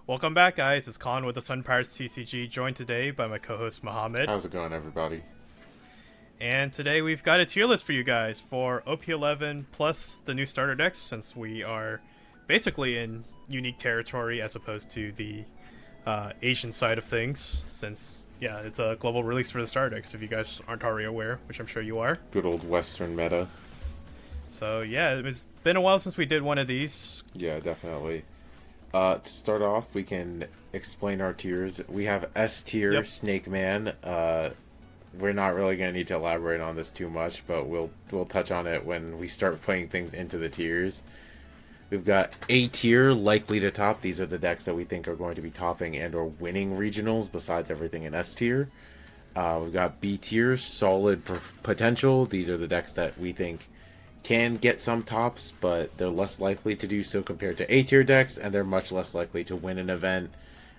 Welcome back, guys. It's Colin with the Sun Pirates TCG, joined today by my co-host Mohammed. How's it going, everybody? And today we've got a tier list for you guys for OP-11 plus the new starter decks, since we are basically in unique territory as opposed to the Asian side of things, since, yeah, it's a global release for the starter decks, if you guys aren't already aware, which I'm sure you are. Good old Western meta. So, yeah, it's been a while since we did one of these. Yeah, definitely. To start off, we can explain our tiers. We have S tier, Yep. Snake Man. We're not really going to need to elaborate on this too much, but we'll touch on it when we start putting things into the tiers. We've got A tier, likely to top. These are the decks that we think are going to be topping and or winning regionals, besides everything in S tier. We've got B tier, solid potential. These are the decks that we think can get some tops, but they're less likely to do so compared to A tier decks, and they're much less likely to win an event.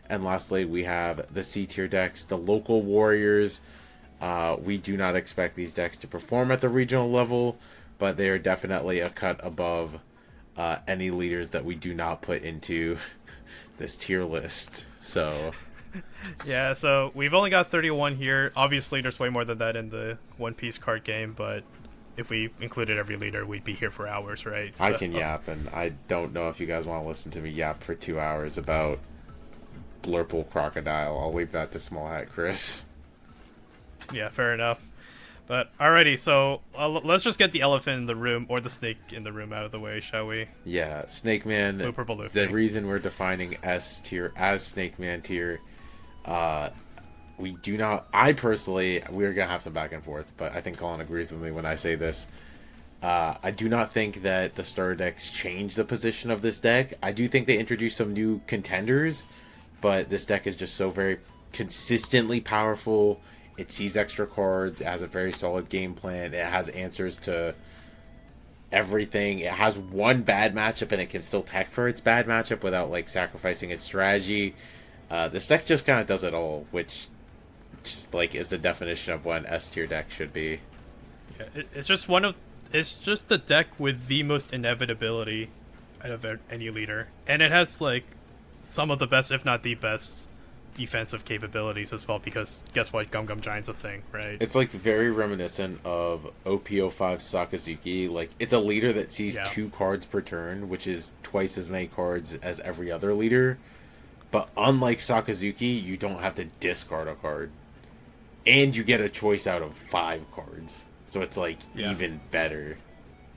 And lastly, we have the C tier decks, the local warriors. We do not expect these decks to perform at the regional level, but they are definitely a cut above any leaders that we do not put into this tier list. So Yeah, so we've only got 31 here. Obviously, there's way more than that in the One Piece card game, but if we included every leader, we'd be here for hours, right? So, I can yap, and I don't know if you guys want to listen to me yap for 2 hours about Blurple Crocodile. I'll leave that to Small Hat Chris. yeah, fair enough. But alrighty, so let's just get the elephant in the room, or the snake in the room, out of the way, shall we? Yeah, Snake Man. Blue, purple, Luffy. The reason we're defining S tier as Snake Man tier, we do not. I personally, we're gonna have some back and forth, but I think Colin agrees with me when I say this. I do not think that the starter decks change the position of this deck. I do think they introduced some new contenders, but this deck is just so very consistently powerful. It sees extra cards. It has a very solid game plan. It has answers to everything. It has one bad matchup, and it can still tech for its bad matchup without like sacrificing its strategy. This deck just kind of does it all, which just like is the definition of what an S tier deck should be. Yeah, it's just the deck with the most inevitability out of any leader, and it has like some of the best, if not the best, defensive capabilities as well. Because guess what, Gum Gum Giant's a thing, right? It's like very reminiscent of OP-05 Sakazuki. Like it's a leader that sees 2 cards per turn, which is twice as many cards as every other leader. But unlike Sakazuki, you don't have to discard a card. And you get a choice out of 5 cards. So it's like even better.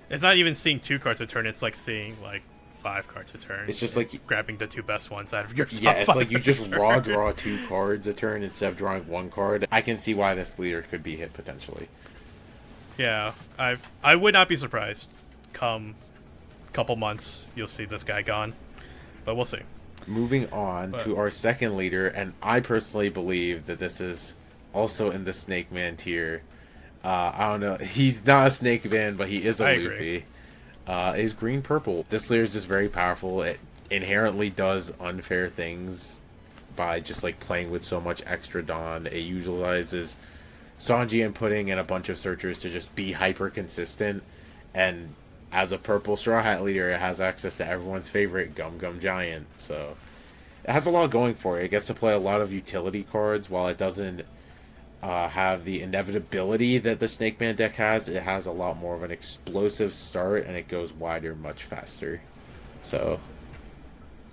It's not even seeing 2 cards a turn, it's like seeing like 5 cards a turn. It's just like grabbing the 2 best ones out of your top. Yeah, it's like you just turn. raw draw 2 cards a turn instead of drawing 1 card. I can see why this leader could be hit potentially. Yeah, I would not be surprised. Come couple months, you'll see this guy gone. But we'll see. Moving on to our second leader, and I personally believe that this is also in the Snake Man tier. I don't know. He's not a Snake Man, but he is a Luffy. Is green purple. This leader is just very powerful. It inherently does unfair things by just like playing with so much extra Dawn. It utilizes Sanji and Pudding and a bunch of searchers to just be hyper consistent. And as a purple Straw Hat leader, it has access to everyone's favorite Gum Gum Giant. So it has a lot going for it. It gets to play a lot of utility cards. While it doesn't have the inevitability that the Snake Man deck has, it has a lot more of an explosive start, and it goes wider much faster. So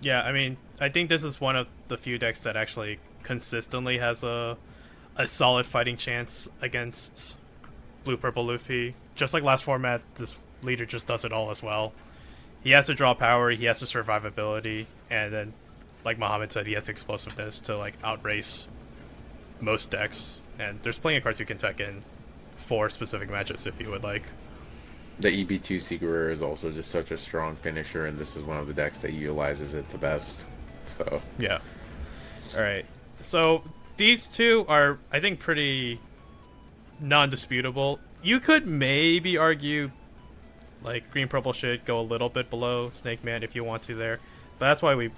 yeah, I mean, I think this is one of the few decks that actually consistently has a solid fighting chance against Blue Purple Luffy. Just like last format, this leader just does it all as well. He has to draw power, he has to survivability, and then, like Mohammed said, he has explosiveness to like outrace most decks. And there's plenty of cards you can tech in for specific matchups if you would like. The EB2 Secret Rare is also just such a strong finisher, and this is one of the decks that utilizes it the best. So yeah. Alright. So these two are, I think, pretty non-disputable. You could maybe argue like green purple should go a little bit below Snake Man if you want to there. But that's why we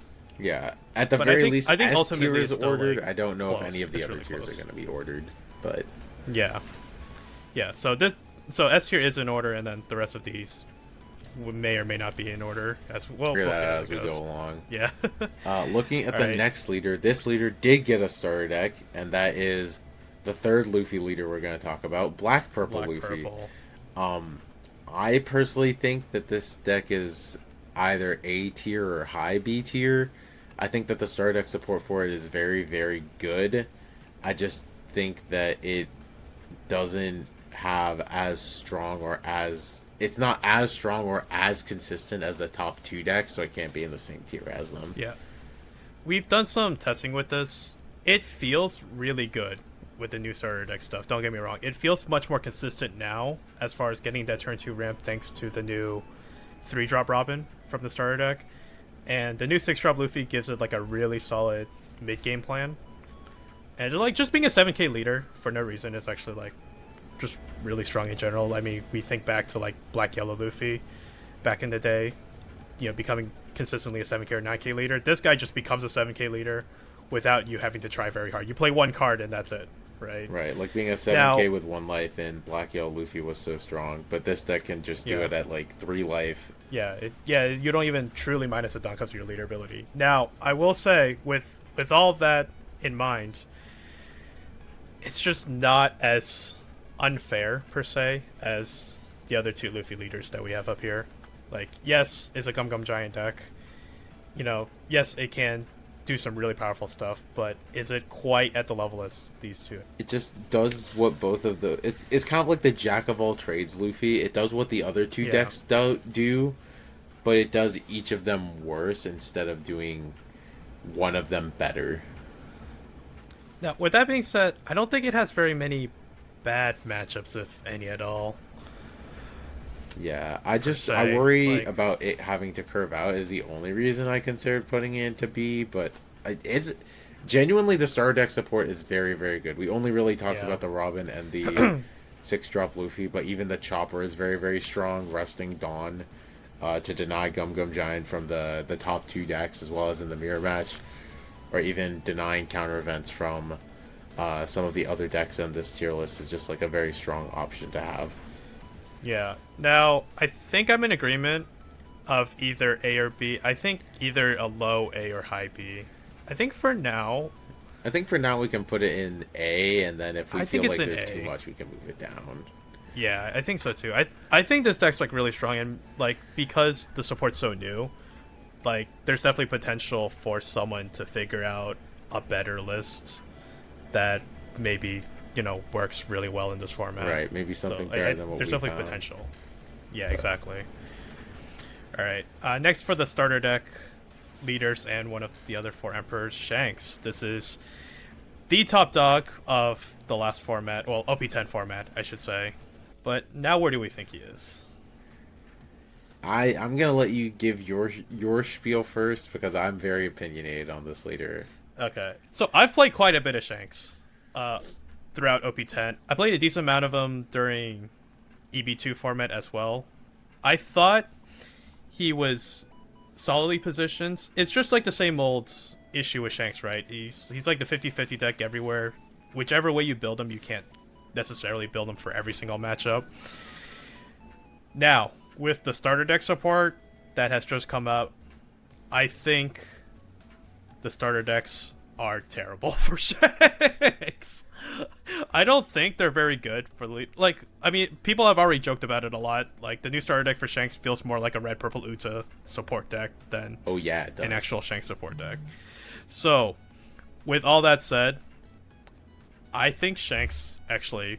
at the very least, I think S tier ultimately is it's still, ordered. like, I don't know close. if any of the It's other really tiers close. are going to be ordered, but yeah. So S tier is in order, and then the rest of these may or may not be in order as well. Figure We'll that see out as we go along. Yeah. Looking at the next leader, this leader did get a starter deck, and that is the third Luffy leader we're going to talk about, Black Purple Luffy. I personally think that this deck is either A tier or high B tier. I think that the starter deck support for it is very, very good. I just think that it doesn't have as strong or as... It's not as strong or as consistent as the top two decks, so it can't be in the same tier as them. Yeah. We've done some testing with this. It feels really good with the new starter deck stuff. Don't get me wrong. It feels much more consistent now as far as getting that turn 2 ramp thanks to the new 3-drop Robin from the starter deck. And the new 6-drop Luffy gives it like a really solid mid-game plan. And like just being a 7k leader for no reason is actually like just really strong in general. I mean, we think back to like Black Yellow Luffy back in the day, you know, becoming consistently a 7k or 9k leader. This guy just becomes a 7k leader without you having to try very hard. You play one card and that's it, right? Right, like being a 7k with 1 life in Black Yellow Luffy was so strong, but this deck can just do it at like 3 life. Yeah, you don't even truly minus a dunk of your leader ability. Now, I will say, with all that in mind, it's just not as unfair per se as the other 2 Luffy leaders that we have up here. Like, yes, it's a Gum Gum Giant deck. You know, yes, it can do some really powerful stuff, but is it quite at the level as these 2? It just does what both of the... It's kind of like the jack of all trades Luffy. It does what the other 2 decks do, but it does each of them worse instead of doing one of them better. Now, with that being said, I don't think it has very many bad matchups, if any at all. Yeah, I worry about it having to curve out is the only reason I considered putting it into B, but it's genuinely the starter deck support is very, very good. We only really talked about the Robin and the 6-drop Luffy, but even the Chopper is very, very strong, resting Dawn to deny Gum Gum Giant from the top 2 decks as well as in the mirror match, or even denying counter events from some of the other decks on this tier list is just like a very strong option to have. Yeah. Now, I think I'm in agreement of either A or B. I think either a low A or high B. I think for now we can put it in A, and then if we feel like there's too much, we can move it down. Yeah, I think so too. I think this deck's like really strong, and like because the support's so new, like there's definitely potential for someone to figure out a better list that maybe, you know, works really well in this format. Right, maybe something better than what there's we definitely found. potential. Yeah, exactly. All right, next for the starter deck leaders and one of the other 4 emperors, Shanks. This is the top dog of the last format, well, OP-10 format, I should say. But now where do we think he is? I'm gonna let you give your spiel first because I'm very opinionated on this leader. Okay, so I've played quite a bit of Shanks throughout OP-10. I played a decent amount of him during EB2 format as well. I thought he was solidly positioned. It's just like the same old issue with Shanks, right? He's like the 50-50 deck everywhere. Whichever way you build him, you can't necessarily build him for every single matchup. Now, with the starter deck support that has just come out, I think the starter decks are terrible for Shanks. I don't think they're very good for like. I mean, people have already joked about it a lot. Like the new starter deck for Shanks feels more like a red purple Uta support deck than an actual Shanks support deck. So, with all that said, I think Shanks actually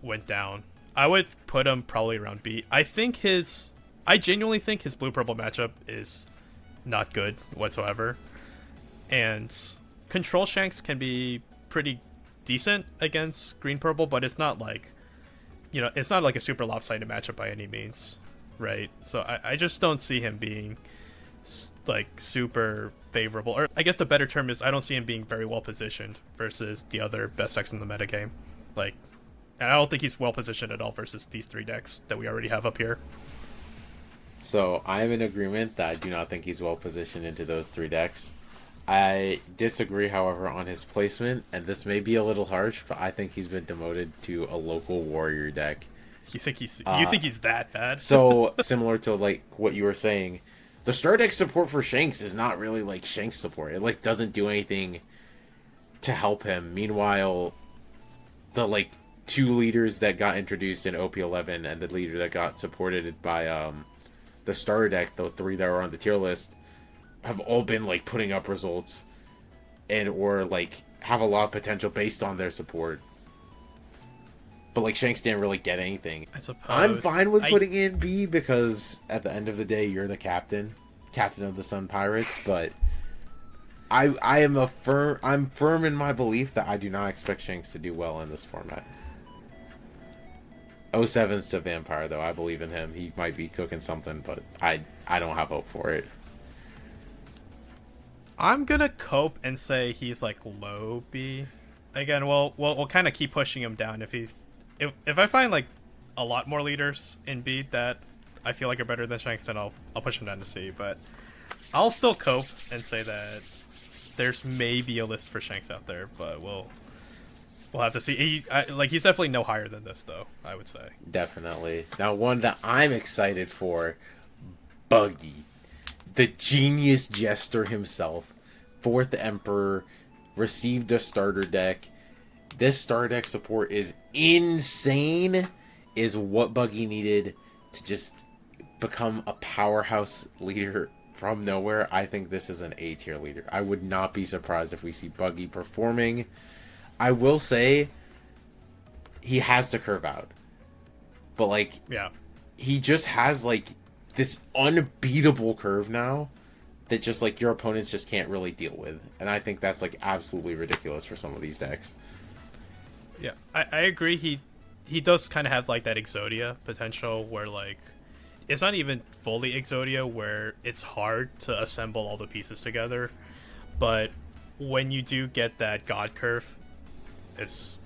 went down. I would put him probably around B. I genuinely think his blue purple matchup is not good whatsoever, and control Shanks can be pretty decent against green purple, but it's not like, you know, it's not like a super lopsided matchup by any means, right? So I just don't see him being like super favorable, or I guess the better term is I don't see him being very well positioned versus the other best decks in the metagame. Like, and I don't think he's well positioned at all versus these 3 decks that we already have up here. So I'm in agreement that I do not think he's well positioned into those 3 decks. I disagree, however, on his placement, and this may be a little harsh, but I think he's been demoted to a local warrior deck You think he's that bad? So similar to like what you were saying, the Star Deck support for Shanks is not really like Shanks support. It like doesn't do anything to help him. Meanwhile, the like two leaders that got introduced in OP-11 and the leader that got supported by the Star Deck, the three that were on the tier list, have all been like putting up results and or like have a lot of potential based on their support. But like Shanks didn't really get anything. I suppose I'm fine with putting in B because at the end of the day you're the captain of the Sun Pirates, but I'm firm in my belief that I do not expect Shanks to do well in this format. 07's to Vampire though. I believe in him. He might be cooking something, but I don't have hope for it. I'm gonna cope and say he's like low B. Again, we'll kind of keep pushing him down if I find like a lot more leaders in B that I feel like are better than Shanks, then I'll push him down to C. But I'll still cope and say that there's maybe a list for Shanks out there, but we'll have to see. He's definitely no higher than this though, I would say. Definitely. Now one that I'm excited for, Buggy. The genius jester himself, 4th Emperor, received a starter deck. This starter deck support is insane, is what Buggy needed to just become a powerhouse leader from nowhere. I think this is an A tier leader. I would not be surprised if we see Buggy performing. I will say, he has to curve out. But like, yeah, he just has like this unbeatable curve now that just like your opponents just can't really deal with, and I think that's like absolutely ridiculous for some of these decks. Yeah, I agree. He does kind of have like that Exodia potential where like it's not even fully Exodia, where it's hard to assemble all the pieces together, but when you do get that God curve, it's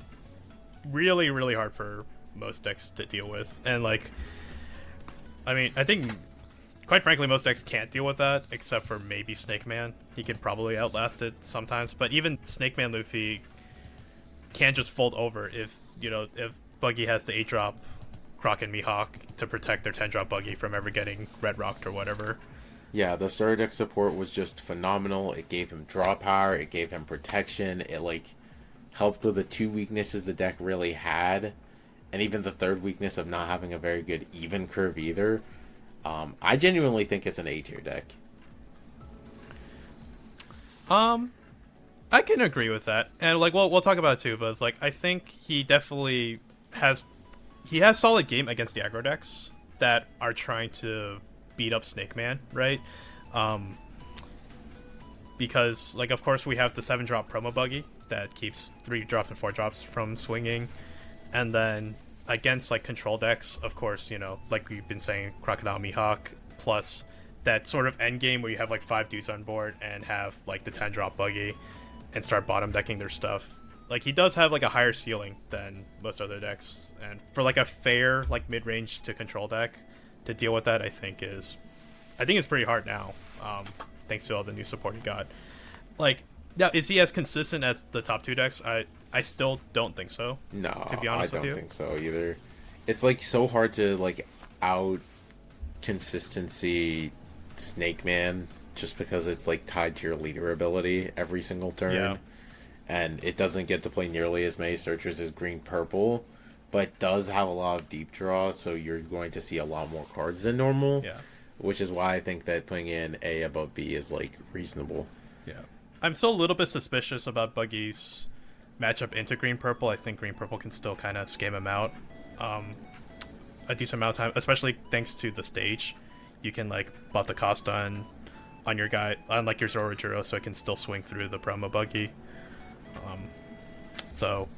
really, really hard for most decks to deal with. And like, I mean, I think quite frankly most decks can't deal with that except for maybe Snake Man. He could probably outlast it sometimes, but even Snake Man Luffy can't just fold over if Buggy has the 8-drop Croc and Mihawk to protect their 10-drop Buggy from ever getting red rocked or whatever. Yeah, the starter deck support was just phenomenal. It gave him draw power, it gave him protection, it like helped with the 2 weaknesses the deck really had, and even the 3rd weakness of not having a very good even curve either. I genuinely think it's an A tier deck. I can agree with that, and like we'll talk about it too. But it's like I think he definitely has solid game against the aggro decks that are trying to beat up Snake Man, right? Because like of course we have the 7-drop promo Buggy that keeps 3 drops and 4 drops from swinging, and then against like control decks, of course, like we've been saying, Crocodile Mihawk plus that sort of end game where you have like 5 dudes on board and have like the 10-drop Buggy and start bottom decking their stuff. Like he does have like a higher ceiling than most other decks, and for like a fair like mid-range to control deck to deal with that, I think it's pretty hard now, thanks to all the new support he got. Like, now is he as consistent as the top 2 decks? I still don't think so. No, to be honest with you, I don't think so either. It's like so hard to like out consistency Snake Man just because it's like tied to your leader ability every single turn. Yeah. And it doesn't get to play nearly as many searchers as green purple, but it does have a lot of deep draw, so you're going to see a lot more cards than normal. Yeah. Which is why I think that putting in A above B is like reasonable. Yeah. I'm still a little bit suspicious about Buggy's matchup into green purple. I think green purple can still kind of scam him out a decent amount of time, especially thanks to the stage. You can like buff the cost on your guy, on like your Zoro Juro, so it can still swing through the promo Buggy. So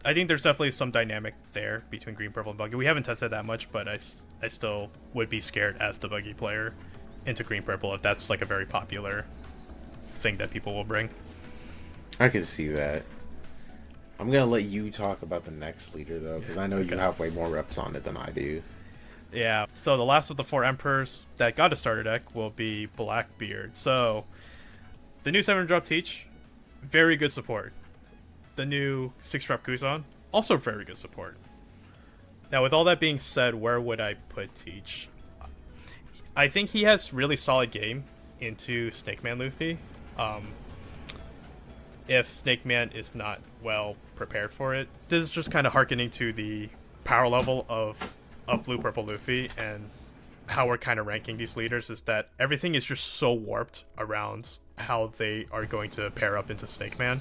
I think there's definitely some dynamic there between green, purple, and Buggy. We haven't tested that much, but I still would be scared as the Buggy player into green, purple if that's like a very popular thing that people will bring. I can see that. I'm gonna let you talk about the next leader though, because I know you have way more reps on it than I do. Yeah. So the last of the 4 emperors that got a starter deck will be Blackbeard. So the new 7-drop Teach, very good support. The new 6-drop Kuzan, also very good support. Now, with all that being said, where would I put Teach? I think he has really solid game into Snake Man Luffy. If Snake Man is not well prepared for it, this is just kind of hearkening to the power level of Blue Purple Luffy, and how we're kind of ranking these leaders is that everything is just so warped around how they are going to pair up into Snake Man,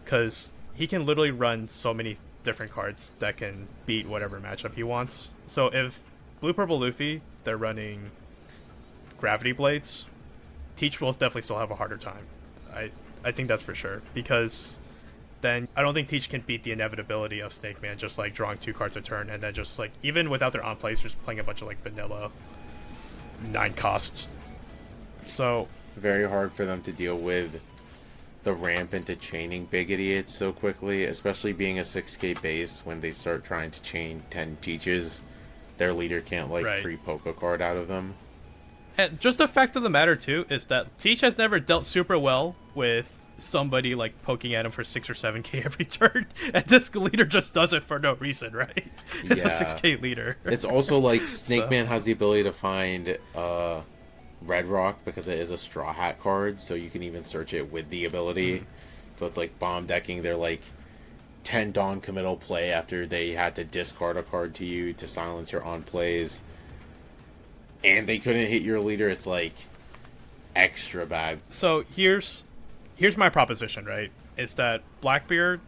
because he can literally run so many different cards that can beat whatever matchup he wants. So if Blue Purple Luffy, they're running Gravity Blades, Teach will definitely still have a harder time. I think that's for sure, because then I don't think Teach can beat the inevitability of Snake Man just like drawing 2 cards a turn and then just like, even without their on plays, just playing a bunch of like vanilla 9 costs. So very hard for them to deal with the ramp into chaining big idiots so quickly, especially being a 6k base. When they start trying to chain 10 Teaches, their leader can't like free poke a card out of them. And just the fact of the matter too is that Teach has never dealt super well with somebody like poking at him for 6 or 7k every turn, and this leader just does it for no reason, right? It's a 6k leader. It's also like Snake Man has the ability to find Red Rock because it is a Straw Hat card, so you can even search it with the ability. So it's like bomb decking their like 10 Dawn committal play after they had to discard a card to you to silence your on plays, and they couldn't hit your leader. It's like extra bad. So here's my proposition, right? Is that Blackbeard,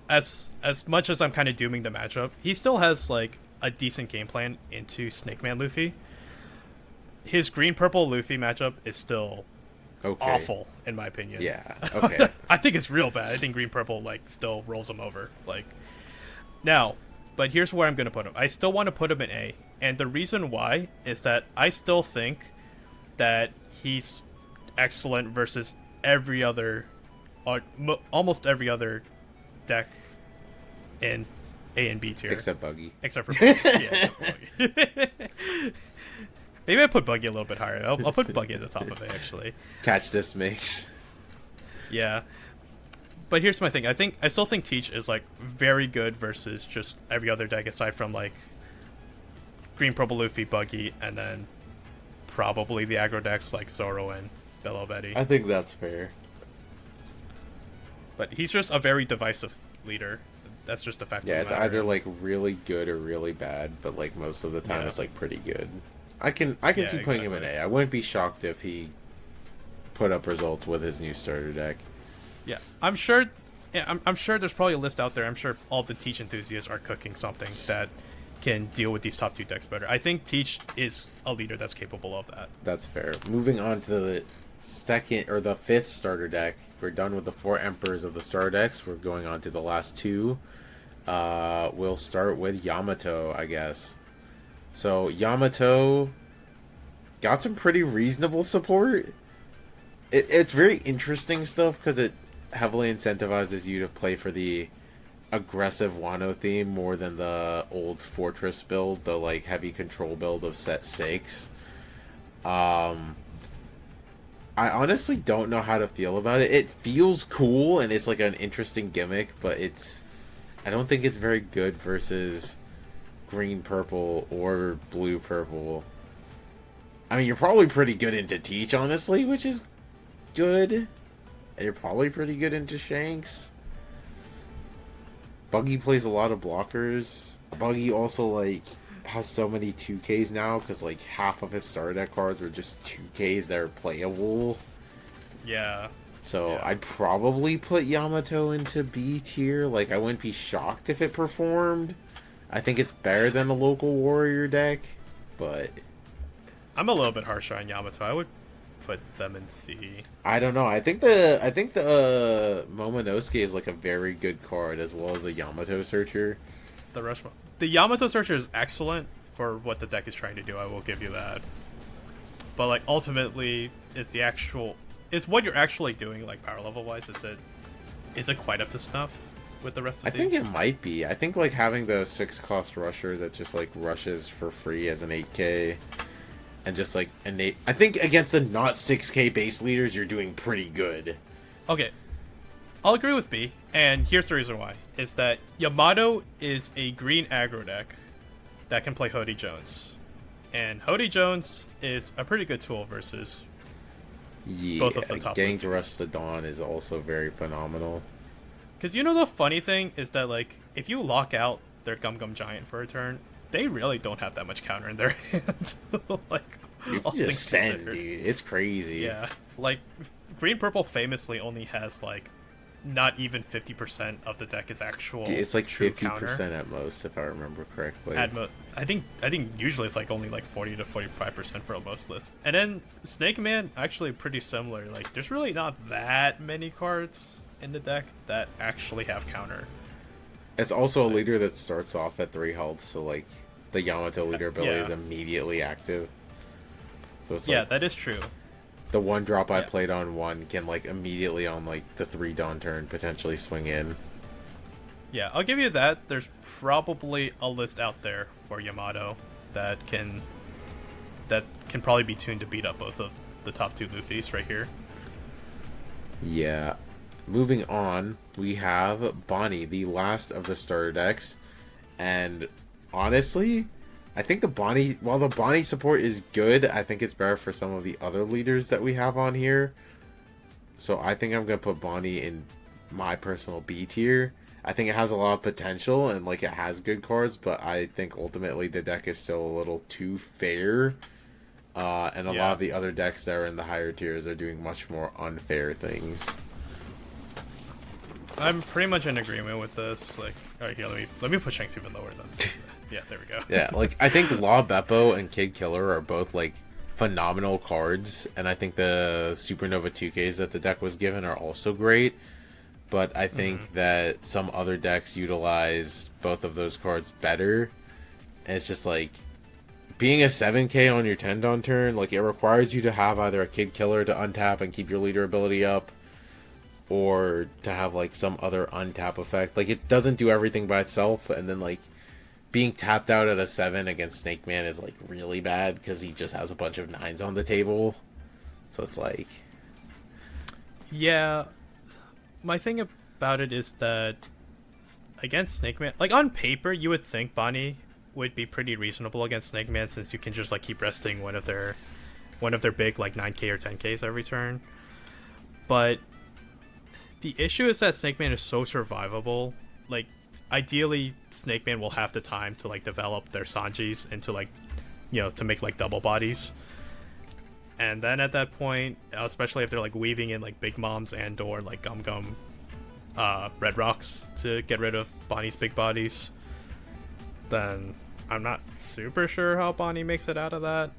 as much as I'm kind of dooming the matchup, he still has like a decent game plan into Snake Man Luffy. His green purple Luffy matchup is still awful in my opinion. Yeah. Okay. I think it's real bad. I think green purple like still rolls him over. Like now, but here's where I'm gonna put him. I still want to put him in A, and the reason why is that I still think that he's excellent versus every other, almost every other deck in A and B tier, except Buggy. Except for Buggy. Yeah, Buggy. Maybe I put Buggy a little bit higher. I'll put Buggy at the top of it, actually. Catch this mix. Yeah. But here's my thing. I still think Teach is like very good versus just every other deck aside from like Green Purple Luffy, Buggy, and then probably the aggro decks like Zoro and Belo Betty. I think that's fair. But he's just a very divisive leader. That's just a fact. Yeah, it's either like really good or really bad, but like most of the time it's like pretty good. I can see putting him in A. I wouldn't be shocked if he put up results with his new starter deck. Yeah, I'm sure. Yeah, I'm sure there's probably a list out there. I'm sure all the Teach enthusiasts are cooking something that can deal with these top 2 decks better. I think Teach is a leader that's capable of that. That's fair. Moving on to the second or the 5th starter deck. We're done with the 4 Emperors of the star decks. We're going on to the last 2. We'll start with Yamato, I guess. So Yamato got some pretty reasonable support. It's very interesting stuff because it heavily incentivizes you to play for the aggressive Wano theme more than the old Fortress build, the like heavy control build of set 6. I honestly don't know how to feel about it. It feels cool and it's like an interesting gimmick, but I don't think it's very good versus green purple or blue purple. I mean, you're probably pretty good into Teach, honestly, which is good. And you're probably pretty good into Shanks. Buggy plays a lot of blockers. Buggy also like has so many 2Ks now because like half of his starter deck cards were just 2Ks that are playable. Yeah. So I'd probably put Yamato into B tier. Like I wouldn't be shocked if it performed. I think it's better than a local warrior deck, but I'm a little bit harsher on Yamato. I would put them in C. I don't know. I think the Momonosuke is like a very good card as well as the Yamato Searcher. The Yamato Searcher is excellent for what the deck is trying to do. I will give you that. But like ultimately, it's what you're actually doing. Like power level wise, is it quite up to snuff with the rest of these? I think it might be. I think like having the 6 cost rusher that just like rushes for free as an 8k. And just like innate, I think against the not 6k base leaders, you're doing pretty good. Okay, I'll agree with B, and here's the reason why: is that Yamato is a green aggro deck that can play Hody Jones, and Hody Jones is a pretty good tool versus both of the top. Getting to Rest of the Dawn is also very phenomenal. Because you know the funny thing is that like if you lock out their Gum Gum Giant for a turn, they really don't have that much counter in their hands. Like you can just send, dude. It's crazy. Yeah, like green purple famously only has like not even 50% of the deck is actual. It's like 50% counter. at most, if I remember correctly. I think usually it's like only like 40 to 45% for most lists. And then Snake Man actually pretty similar. Like there's really not that many cards in the deck that actually have counter. It's also a leader that starts off at 3 health, so like the Yamato leader ability is immediately active. So it's like, that is true. The 1-drop I played on 1 can like immediately on like the 3 dawn turn potentially swing in. Yeah, I'll give you that. There's probably a list out there for Yamato that can probably be tuned to beat up both of the top 2 Luffys right here. Yeah. Moving on, we have Bonney, the last of the starter decks, and honestly, I think while the Bonney support is good, I think it's better for some of the other leaders that we have on here. So I think I'm going to put Bonney in my personal B tier. I think it has a lot of potential and like it has good cards, but I think ultimately the deck is still a little too fair. And a lot of the other decks that are in the higher tiers are doing much more unfair things. I'm pretty much in agreement with this. Like, all right, here, let me put Shanks even lower then. Yeah, there we go. Yeah, like I think Law Beppo and Kid Killer are both like phenomenal cards, and I think the Supernova 2Ks that the deck was given are also great. But I think that some other decks utilize both of those cards better. And it's just like being a 7K on your 10 dawn turn, like it requires you to have either a Kid Killer to untap and keep your leader ability up, or to have like some other untap effect. Like it doesn't do everything by itself, and then like being tapped out at a 7 against Snake Man is like really bad because he just has a bunch of 9s on the table. So it's like, yeah, my thing about it is that against Snake Man, like on paper you would think Bonney would be pretty reasonable against Snake Man, since you can just like keep resting one of their big like 9k or 10ks every turn. But the issue is that Snake Man is so survivable. Like, ideally, Snake Man will have the time to, like, develop their Sanjis into, like, you know, to make, like, double bodies. And then at that point, especially if they're, like, weaving in, like, Big Moms and or, like, Gum Gum Red Rocks to get rid of Bonnie's big bodies, then I'm not super sure how Bonney makes it out of that.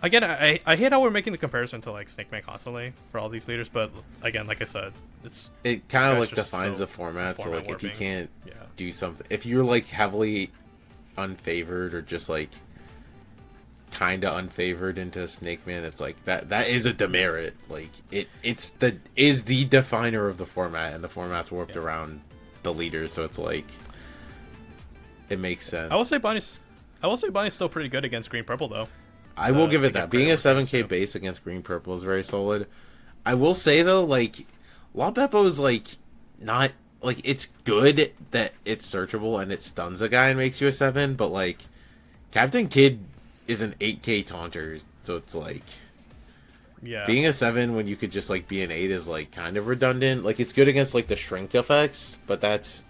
Again, I hate how we're making the comparison to like Snake Man constantly for all these leaders, but again, like I said, it kind of like defines the format. So like if you can't do something, if you're like heavily unfavored or just like kind of unfavored into Snake Man, it's like that is a demerit. Like is the definer of the format, and the format's warped around the leaders, so it's like it makes sense. I will say Bonnie's still pretty good against green purple though. I will give it that. Being a 7k base against green purple is very solid. I will say though, like Law Beppo is like not like, it's good that it's searchable and it stuns a guy and makes you a 7, but like Captain Kid is an 8k taunter, so it's like being a 7 when you could just like be an 8 is like kind of redundant. Like it's good against like the shrink effects, but that's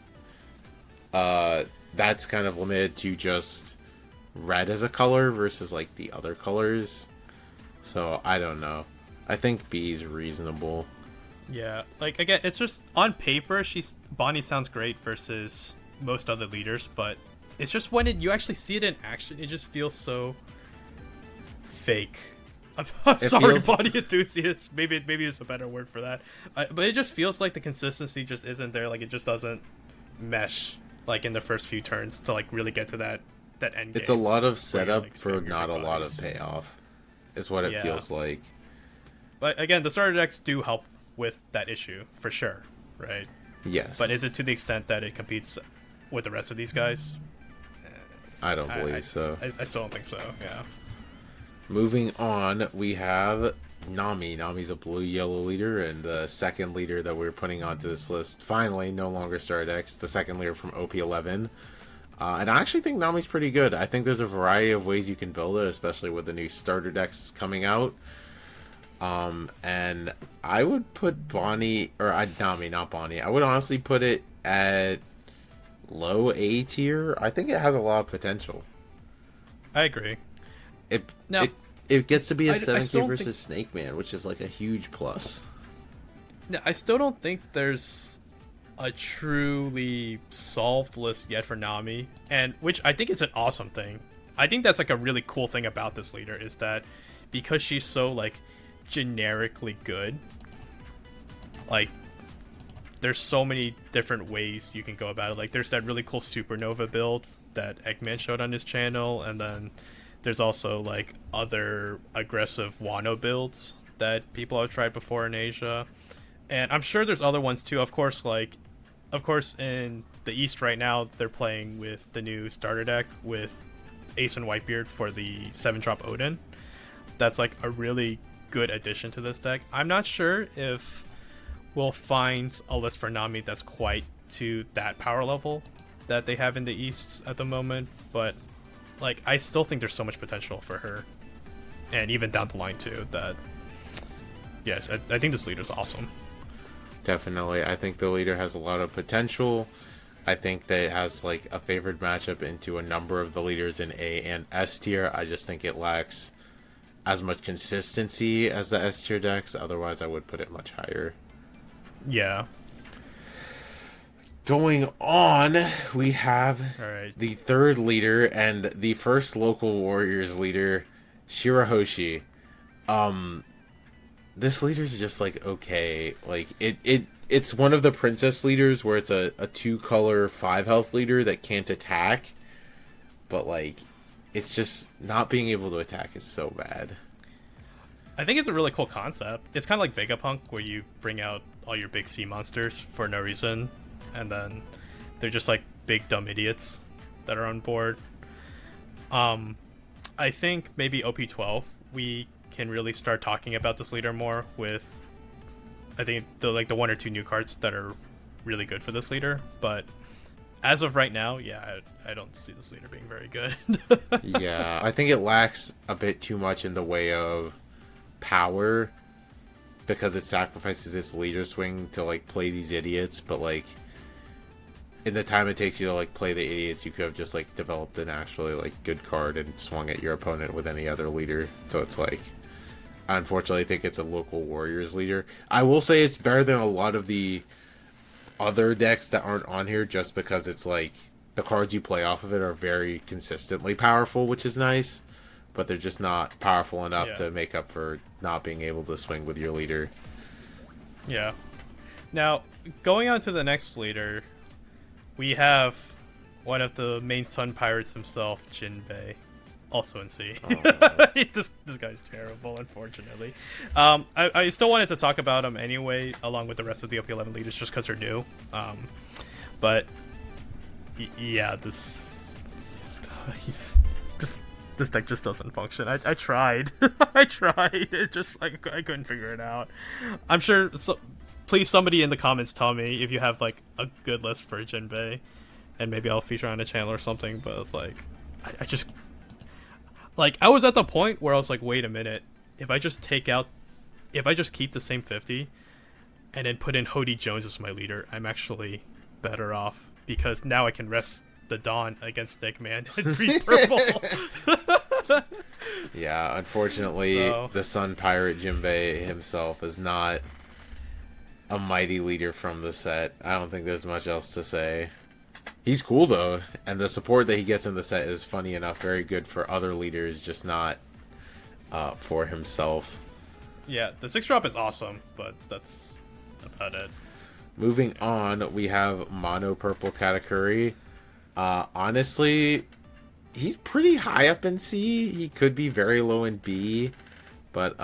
kind of limited to just red as a color versus like the other colors. So I don't know. I think B is reasonable. Yeah, like again, it's just on paper, Bonney sounds great versus most other leaders, but it's just when you actually see it in action, it just feels so fake. I'm sorry, Bonney enthusiasts. Maybe it's a better word for that. But it just feels like the consistency just isn't there. Like it just doesn't mesh like in the first few turns to like really get to that end game. It's a lot of setup for not a lot of payoff, is what it feels like. But again, the starter decks do help with that issue for sure, right? Yes. But is it to the extent that it competes with the rest of these guys? I don't believe so. I still don't think so. Yeah. Moving on, we have Nami. Nami's a blue-yellow leader, and the second leader that we're putting onto this list, finally, no longer Starter Decks, the second leader from OP-11. And I actually think Nami's pretty good. I think there's a variety of ways you can build it, especially with the new starter decks coming out. And I would put Bonney, or Nami, not Bonney. I would honestly put it at low A tier. I think it has a lot of potential. I agree. It gets to be a 7K versus Snake Man, which is like a huge plus. I still don't think there's a truly solved list yet for Nami, and which I think is an awesome thing. I think that's like a really cool thing about this leader is that because she's so like generically good, like there's so many different ways you can go about it. Like there's that really cool supernova build that Eggman showed on his channel, and then there's also like other aggressive Wano builds that people have tried before in Asia, and I'm sure there's other ones too. Of course, in the East right now, they're playing with the new starter deck with Ace and Whitebeard for the 7-drop Odin. That's like a really good addition to this deck. I'm not sure if we'll find a list for Nami that's quite to that power level that they have in the East at the moment, but like I still think there's so much potential for her, and even down the line too. That I think this leader's awesome. Definitely. I think the leader has a lot of potential. I think that it has like a favored matchup into a number of the leaders in A and S tier. I just think it lacks as much consistency as the S tier decks. Otherwise, I would put it much higher. Yeah. Going on, we have the third leader and the first local Warriors leader, Shirahoshi. This leader's just like okay. Like it's one of the princess leaders where it's a 2-color 5 health leader that can't attack, but like it's just not being able to attack is so bad. I think it's a really cool concept. It's kind of like Vegapunk, where you bring out all your big sea monsters for no reason, and then they're just like big dumb idiots that are on board. I think maybe OP-12 we can really start talking about this leader more with, I think the 1 or 2 new cards that are really good for this leader. But as of right now, I don't see this leader being very good. Yeah, I think it lacks a bit too much in the way of power because it sacrifices its leader swing to like play these idiots, but like in the time it takes you to like play the idiots, you could have just like developed an actually like good card and swung at your opponent with any other leader. So it's like, I unfortunately think it's a local Warriors leader. I will say it's better than a lot of the other decks that aren't on here just because it's like the cards you play off of it are very consistently powerful, which is nice, but they're just not powerful enough to make up for not being able to swing with your leader. Yeah. Now, going on to the next leader, we have one of the main Sun Pirates himself, Jinbe, also in C. Oh. This guy's terrible, unfortunately. I still wanted to talk about him anyway, along with the rest of the OP-11 leaders, just because they're new. But yeah, this deck just doesn't function. I tried. I tried. It just I couldn't figure it out. I'm sure. Please, somebody in the comments tell me if you have like a good list for Jinbe, and maybe I'll feature on a channel or something. But it's like, I just like I was at the point where I was like, wait a minute, if I just keep the same 50, and then put in Hody Jones as my leader, I'm actually better off because now I can rest the Dawn against Snake Man and green purple. Yeah, unfortunately, the Sun Pirate Jinbe himself is not a mighty leader from the set. I don't think there's much else to say. He's cool though, and the support that he gets in the set is funny enough, very good for other leaders, just not for himself. Yeah, the 6-drop is awesome, but that's about it. Moving on, we have Mono Purple Katakuri. Honestly, he's pretty high up in C. He could be very low in B, but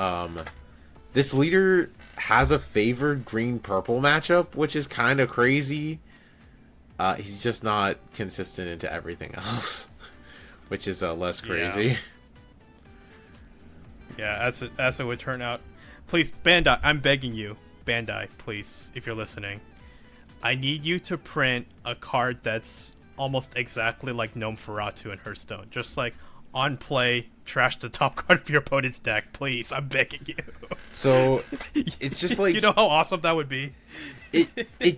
this leader has a favored green-purple matchup, which is kind of crazy. He's just not consistent into everything else, which is less crazy. Yeah, as it would turn out. Please, Bandai, I'm begging you. Bandai, please, if you're listening. I need you to print a card that's almost exactly like Gnome Feratu and Hearthstone. Just like, on play, trash the top card of your opponent's deck. Please, I'm begging you. So, it's just like... You know how awesome that would be? It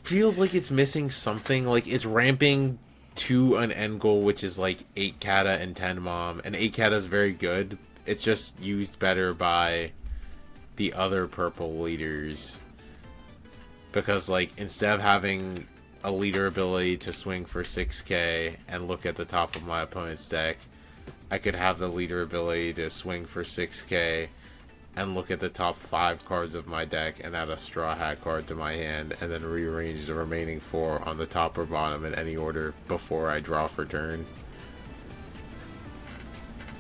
feels like it's missing something. Like, it's ramping to an end goal, which is like 8 Kata and 10 Mom. And 8 Kata is very good. It's just used better by the other purple leaders. Because, like, instead of having a leader ability to swing for 6k and look at the top of my opponent's deck, I could have the leader ability to swing for 6k and look at the top 5 cards of my deck and add a Straw Hat card to my hand, and then rearrange the remaining 4 on the top or bottom in any order before I draw for turn.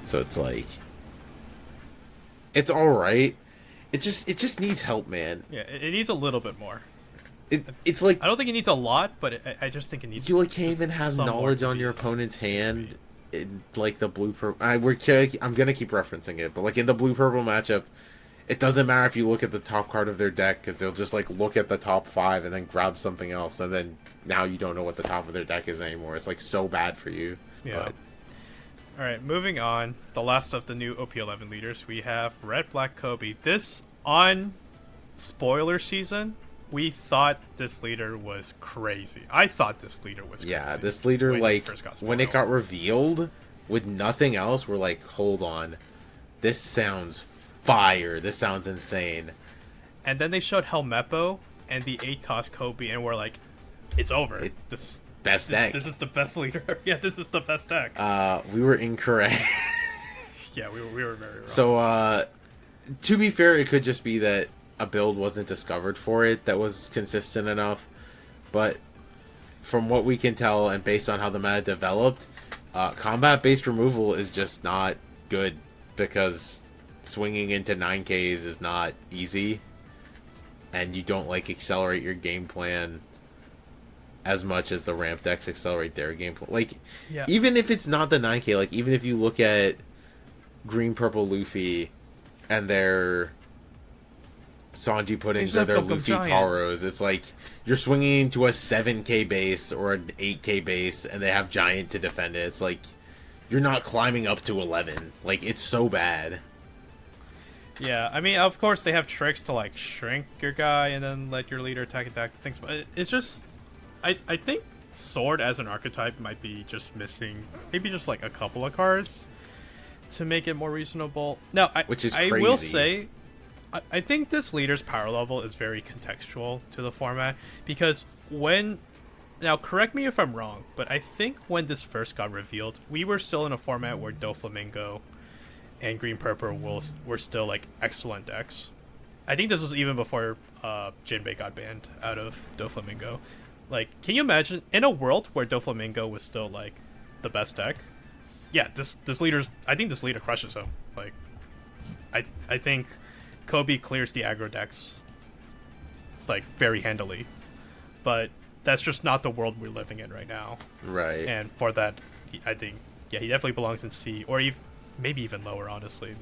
So it's like... It's alright. It just needs help, man. Yeah, it needs a little bit more. It's like... I don't think it needs a lot, but I just think it needs... You like can't even have knowledge on your opponent's hand in, like, the blue-purple... I'm gonna keep referencing it, but, like, in the blue-purple matchup, it doesn't matter if you look at the top card of their deck, because they'll just, like, look at the top 5 and then grab something else, and then now you don't know what the top of their deck is anymore. It's, like, so bad for you. Yeah. Alright, moving on. The last of the new OP-11 leaders, we have Red Black Koby. This, on spoiler season... We thought this leader was crazy. I thought this leader was crazy. Yeah, this leader, like, when it got revealed, with nothing else, we're like, hold on. This sounds fire. This sounds insane. And then they showed Helmeppo and the 8-cost Koby, and we're like, it's over. Best deck. This is the best leader. Yeah, this is the best deck. We were incorrect. Yeah, we were very wrong. So, to be fair, it could just be that a build wasn't discovered for it that was consistent enough, but from what we can tell and based on how the meta developed, combat-based removal is just not good, because swinging into 9Ks is not easy, and you don't, like, accelerate your game plan as much as the ramp decks accelerate their game plan. Like, yeah. Even if it's not the 9K, like, even if you look at green-purple Luffy and their Sanji puddings or their Luffy Taros, it's like you're swinging into a 7k base or an 8k base and they have giant to defend it. It's like you're not climbing up to 11. Like, it's so bad. Yeah, I mean, of course they have tricks to, like, shrink your guy and then let your leader attack things, but it's just I think Sword as an archetype might be just missing maybe just like a couple of cards to make it more reasonable. Now, which is crazy. I will say I think this leader's power level is very contextual to the format, because now correct me if I'm wrong, but I think when this first got revealed, we were still in a format where Doflamingo and Green Purple were still, like, excellent decks. I think this was even before Jinbe got banned out of Doflamingo. Like, can you imagine in a world where Doflamingo was still, like, the best deck? Yeah, I think this leader crushes him. Like, I think Koby clears the aggro decks, like, very handily, but that's just not the world we're living in right now. Right. And for that, I think, yeah, he definitely belongs in C, or maybe even lower, honestly.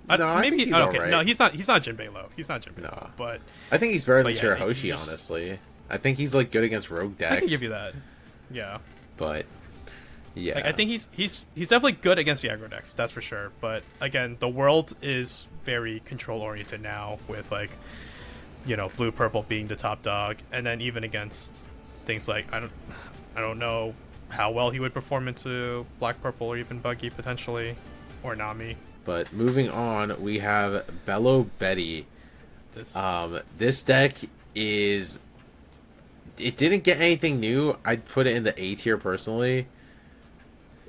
No, maybe he's okay. Right. No, he's not Jinbe low. He's not Jinbe low, but I think he's better than Shirahoshi, honestly. I think he's, like, good against rogue decks. I can give you that. Yeah. But yeah, like, I think he's definitely good against the aggro decks, that's for sure. But again, the world is very control oriented now, with, like, you know, blue purple being the top dog, and then even against things like I don't know how well he would perform into black purple or even Buggy potentially, or Nami. But moving on, we have Belo Betty. This deck is... It didn't get anything new. I'd put it in the A tier personally.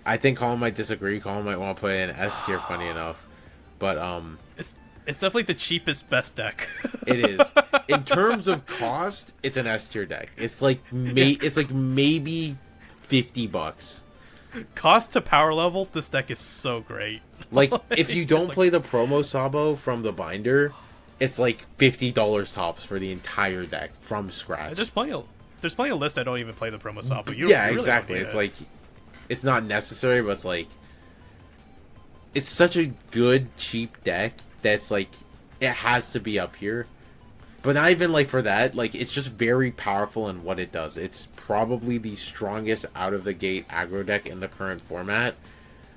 I think Colin might disagree. Colin might want to put it in S tier, funny enough. But it's definitely the cheapest best deck. It is. In terms of cost, it's an S tier deck. It's like it's like maybe $50. Cost to power level, this deck is so great. Like, if you don't play the promo Sabo from the binder, it's like $50 tops for the entire deck from scratch. There's plenty of lists I don't even play the promo Sabo. Yeah, really, exactly. It's like, it's not necessary, but it's like, it's such a good cheap deck that's like, it has to be up here. But not even like for that, like it's just very powerful in what it does. It's probably the strongest out of the gate aggro deck in the current format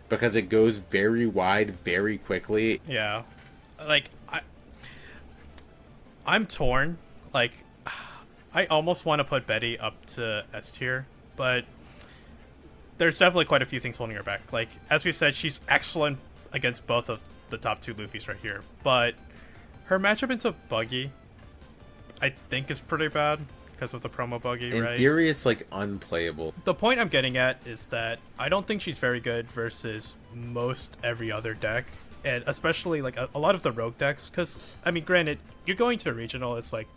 because it goes very wide very quickly. Yeah. Like I'm torn. Like I almost want to put Betty up to S tier, but there's definitely quite a few things holding her back. Like as we said, she's excellent against both of the top two Luffys right here, but her matchup into Buggy I think is pretty bad because of the promo Buggy, right? In theory, it's like unplayable. The point I'm getting at is that I don't think she's very good versus most every other deck, and especially like a lot of the rogue decks. Because I mean, granted, you're going to a regional, it's like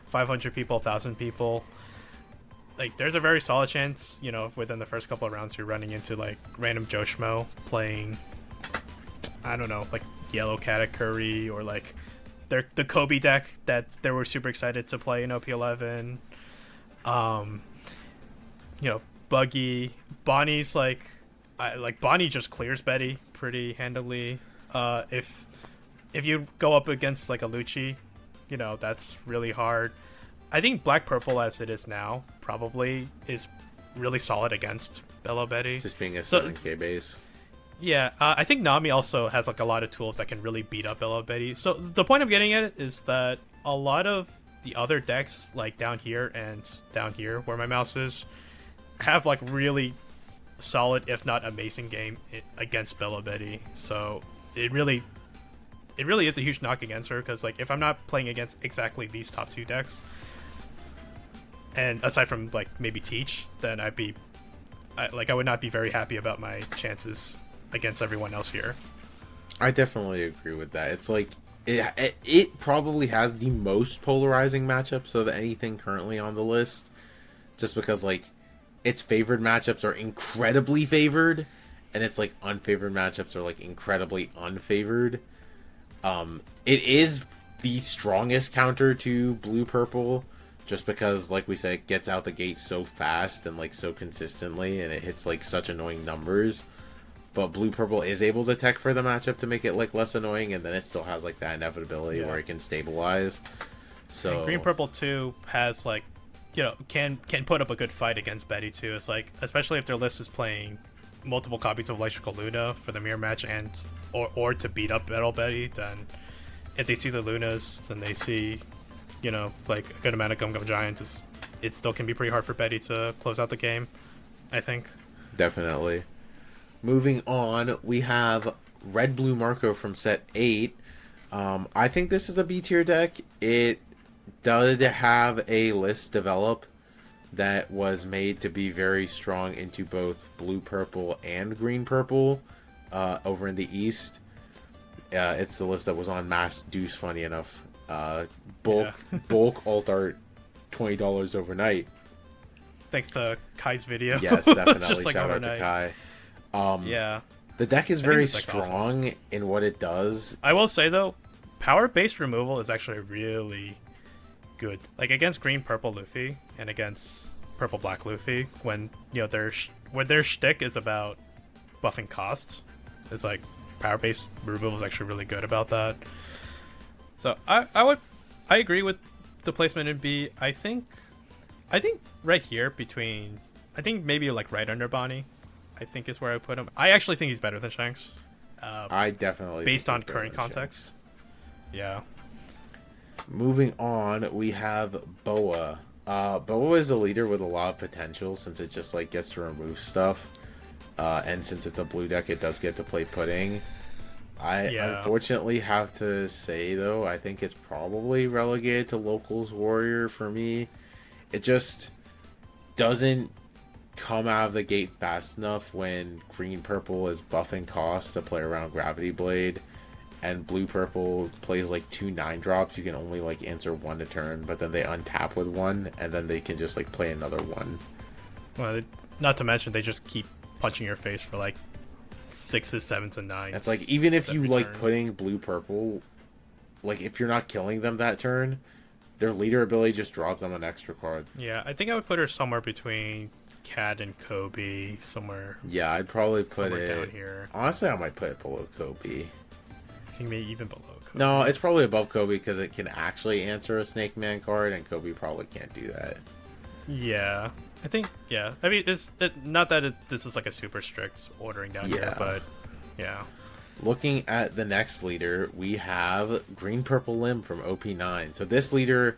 500 people, 1,000 people. Like, there's a very solid chance, you know, within the first couple of rounds, you're running into like random Joe Schmo playing, I don't know, like yellow Katakuri or like the Koby deck that they were super excited to play in OP-11. You know, Buggy, Bonney's like Bonney just clears Betty pretty handily. If you go up against like a Lucci, you know, that's really hard. I think Black Purple as it is now probably is really solid against Belo Betty. Just being a 7k base. Yeah, I think Nami also has like a lot of tools that can really beat up Belo Betty. So the point I'm getting at is that a lot of the other decks, like down here and down here where my mouse is, have like really solid, if not amazing, game against Belo Betty. So it really is a huge knock against her because like if I'm not playing against exactly these top two decks, and aside from like maybe Teach, then I would not be very happy about my chances against everyone else here. I definitely agree with that. It's like it probably has the most polarizing matchups of anything currently on the list, just because like its favored matchups are incredibly favored, and its like unfavored matchups are like incredibly unfavored. It is the strongest counter to blue purple, just because like we said, it gets out the gate so fast and like so consistently, and it hits like such annoying numbers. But blue purple is able to tech for the matchup to make it like less annoying, and then it still has like that inevitability where it can stabilize. So and green purple too has like, you know, can put up a good fight against Betty too. It's like, especially if their list is playing multiple copies of Electrical Luna for the mirror match and or to beat up Belo Betty, then if they see the Lunas, then they see, you know, like a good amount of Gum Gum Giants. It still can be pretty hard for Betty to close out the game, I think. Definitely. Moving on, we have Red Blue Marco from set 8. I think this is a B tier deck. It did have a list develop that was made to be very strong into both blue purple and green purple over in the east. It's the list that was on Mass Deuce, funny enough. Bulk alt art, $20 overnight. Thanks to Kai's video. Yes, definitely. Just like shout overnight. out to Kai. Yeah. The deck is very strong awesome in what it does. I will say though, power based removal is actually really good. Like against green purple Luffy and against purple black Luffy, when you know their shtick is about buffing costs, it's like power based removal is actually really good about that. So I agree with the placement in B. I think right here between, I think maybe like right under Bonney, I think is where I put him. I actually think he's better than Shanks. I definitely based on current context. Yeah. Moving on, we have Boa. Boa is a leader with a lot of potential since it just like gets to remove stuff, and since it's a blue deck, it does get to play Pudding. I unfortunately have to say though, I think it's probably relegated to Locals Warrior for me. It just doesn't come out of the gate fast enough when green purple is buffing cost to play around Gravity Blade, and blue purple plays like 2 9-drops. You can only like answer 1 a turn, but then they untap with 1, and then they can just like play another 1. Well, not to mention they just keep punching your face for like 6s, 7s, and 9s. It's like even if you like turn. putting blue purple, like if you're not killing them that turn, their leader ability just draws them an extra card. Yeah, I think I would put her somewhere between Cat and Koby, somewhere. Yeah, I'd probably put it down here. Honestly, I might put it below Koby. I think maybe even below Koby. No, it's probably above Koby because it can actually answer a Snake Man card, and Koby probably can't do that. Yeah, I think. Yeah, I mean, not that this is like a super strict ordering down here, but yeah. Looking at the next leader, we have Green Purple Limb from OP-9. So this leader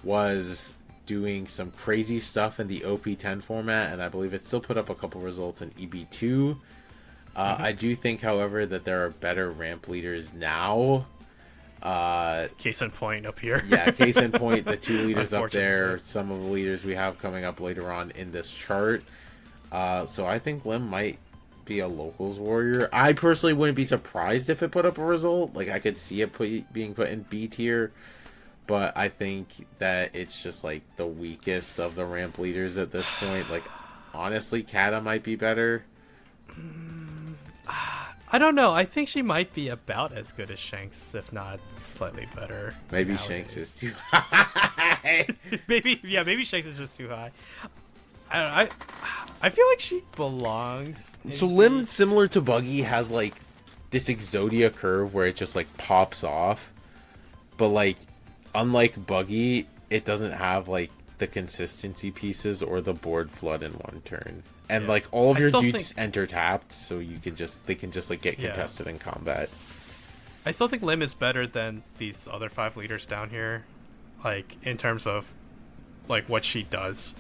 was doing some crazy stuff in the OP-10 format, and I believe it still put up a couple results in EB2. I do think, however, that there are better ramp leaders now. Case in point up here. Yeah, case in point, the two leaders up there, some of the leaders we have coming up later on in this chart. So I think Lim might be a locals warrior. I personally wouldn't be surprised if it put up a result. Like, I could see it being put in B tier, but I think that it's just like the weakest of the ramp leaders at this point. Like, honestly, Kata might be better. I don't know. I think she might be about as good as Shanks, if not slightly better. Maybe nowadays. Shanks is too high. maybe Shanks is just too high. I feel like she belongs. So Lim, similar to Buggy, has like this Exodia curve where it just like pops off, but like unlike Buggy, it doesn't have like the consistency pieces or the board flood in one turn. And like all of your dudes enter tapped, so they can just like get contested in combat. I still think Lim is better than these other 5 leaders down here, like in terms of like what she does.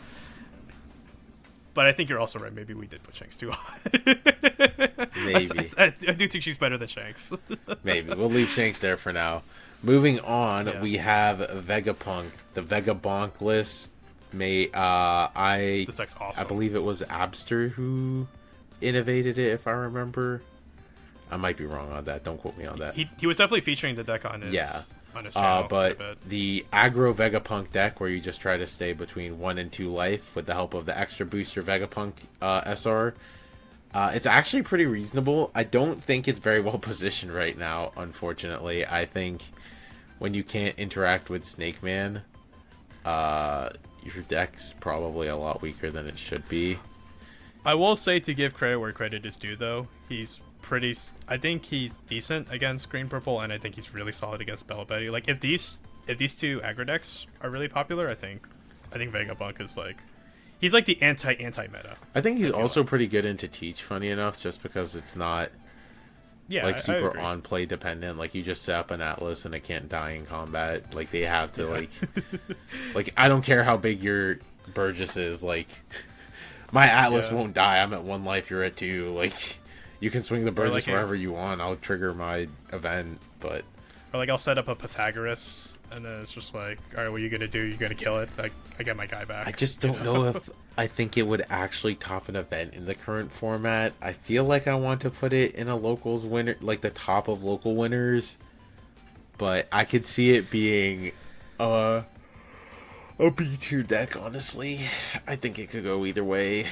But I think you're also right. Maybe we did put Shanks too high. Maybe. I do think she's better than Shanks. Maybe. We'll leave Shanks there for now. Moving on, we have Vegapunk. The Vegapunk list. This looks awesome. I believe it was Abster who innovated it, if I remember. I might be wrong on that. Don't quote me on that. He was definitely featuring the deck on his channel. But the aggro Vegapunk deck, where you just try to stay between 1 and 2 life with the help of the extra booster Vegapunk SR, it's actually pretty reasonable. I don't think it's very well positioned right now, unfortunately. I think when you can't interact with Snake Man, your deck's probably a lot weaker than it should be. I will say, to give credit where credit is due, though, I think he's decent against Green Purple, and I think he's really solid against Belo Betty. Like, if these two aggro decks are really popular, I think Vegapunk is like, he's like the anti meta. I think he's also pretty good into Teach, funny enough, just because it's not super on play dependent. Like, you just set up an Atlas and it can't die in combat. Like, they have to like I don't care how big your Burgess is. Like, my Atlas won't die. I'm at 1 life. You're at 2. Like, you can swing the Burgess wherever you want. I'll trigger my event, but or like I'll set up a Pythagoras, and then it's just like, all right, what are you gonna do? You're gonna kill it? Like, I get my guy back. I just don't know if I think it would actually top an event in the current format. I feel like I want to put it in a locals winner, like the top of local winners, but I could see it being a B2 deck. Honestly, I think it could go either way.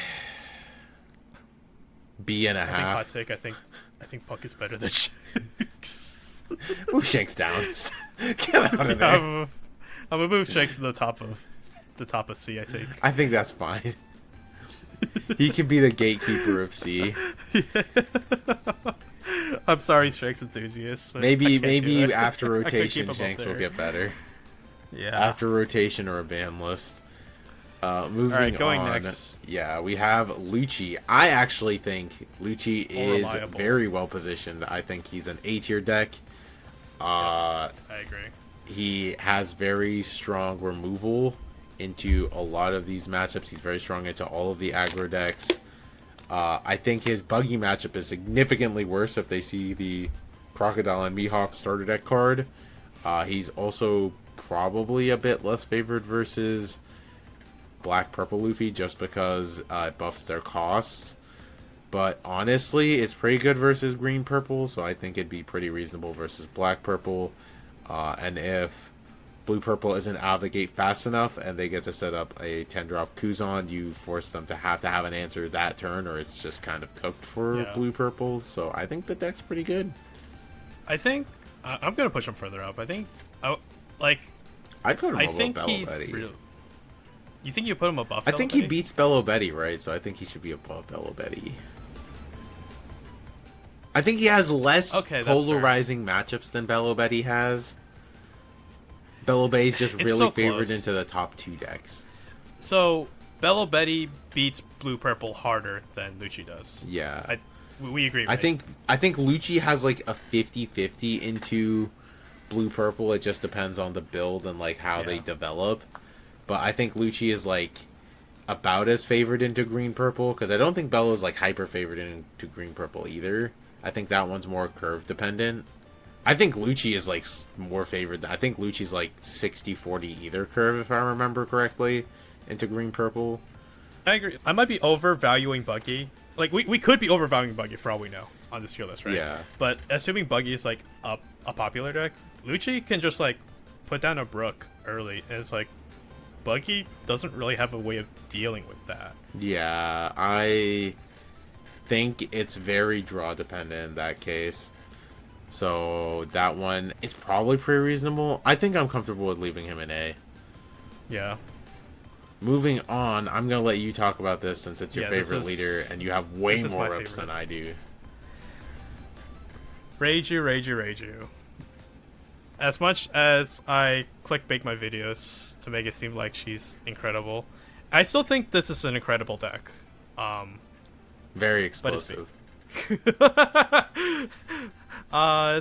B and a half. Hot take. I think Puck is better than Shanks. Move Shanks down. Get out of there. I'm gonna move Shanks to the top of C. I think that's fine. He can be the gatekeeper of C. I'm sorry, Shanks enthusiast. Maybe after rotation, Shanks will get better. Yeah. After rotation or a ban list. Moving going on. next. Yeah, we have Lucci. I actually think Lucci is very well positioned. I think he's an A tier deck. I agree. He has very strong removal into a lot of these matchups. He's very strong into all of the aggro decks. I think his Buggy matchup is significantly worse if they see the Crocodile and Mihawk starter deck card. He's also probably a bit less favored versus Black Purple Luffy just because it buffs their costs. But honestly, it's pretty good versus Green Purple, so I think it'd be pretty reasonable versus Black Purple. And if Blue Purple isn't out of the gate fast enough and they get to set up a 10-drop Kuzan, you force them to have an answer that turn, or it's just kind of cooked for Blue Purple. So I think the deck's pretty good. I think I'm gonna push him further up. I think I'd put him above Belo Betty. You think you put him above? I think he beats Belo Betty, right? So I think he should be above Belo Betty. I think he has less polarizing matchups than Belo Betty has. Belo Betty's just really favored into the top 2 decks. So, Belo Betty beats Blue-Purple harder than Lucci does. Yeah. We agree, right? I think Lucci has like a 50-50 into Blue-Purple. It just depends on the build and like how they develop. But I think Lucci is like about as favored into Green-Purple, because I don't think Belo's like hyper favored into Green-Purple either. I think that one's more curve dependent. I think Lucci is like more favored. I think Lucci's like 60-40 either curve, if I remember correctly, into Green-Purple. I agree. I might be overvaluing Buggy. Like, we could be overvaluing Buggy for all we know on this tier list, right? Yeah. But assuming Buggy is like a popular deck, Lucci can just like put down a Brook early, and it's like Buggy doesn't really have a way of dealing with that. Yeah, I think it's very draw dependent in that case. So that one is probably pretty reasonable. I think I'm comfortable with leaving him in A. Yeah. Moving on, I'm going to let you talk about this since it's your favorite leader and you have way more reps than I do. Reiju. As much as I clickbait my videos to make it seem like she's incredible, I still think this is an incredible deck. Very explosive. Maybe I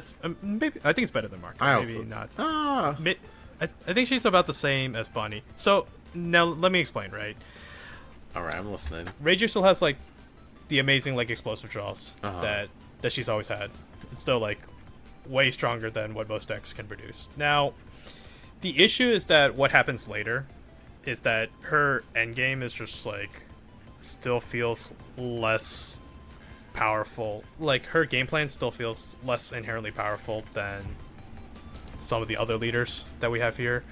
think it's better than Marco. Maybe not. I think she's about the same as Bonney. So now let me explain, right? All right, I'm listening. Reiju still has like the amazing like explosive draws that she's always had. It's still like way stronger than what most decks can produce. Now, the issue is that what happens later is that her endgame is just like still feels less powerful. Like her game plan still feels less inherently powerful than some of the other leaders that we have here.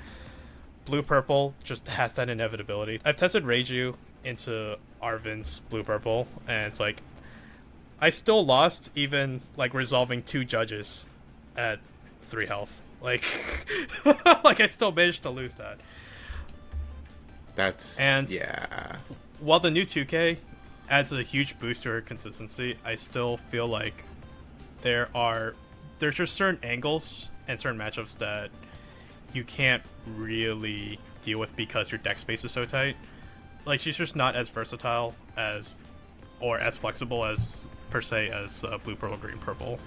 Blue-Purple just has that inevitability. I've tested Reiju into Arvin's Blue-Purple, and it's like I still lost even like resolving 2 judges at 3 health. Like like I still managed to lose that. While the new 2K adds a huge boost to her consistency, I still feel like there's just certain angles and certain matchups that you can't really deal with because your deck space is so tight. Like, she's just not as versatile or as flexible as per se as Blue Purple Green Purple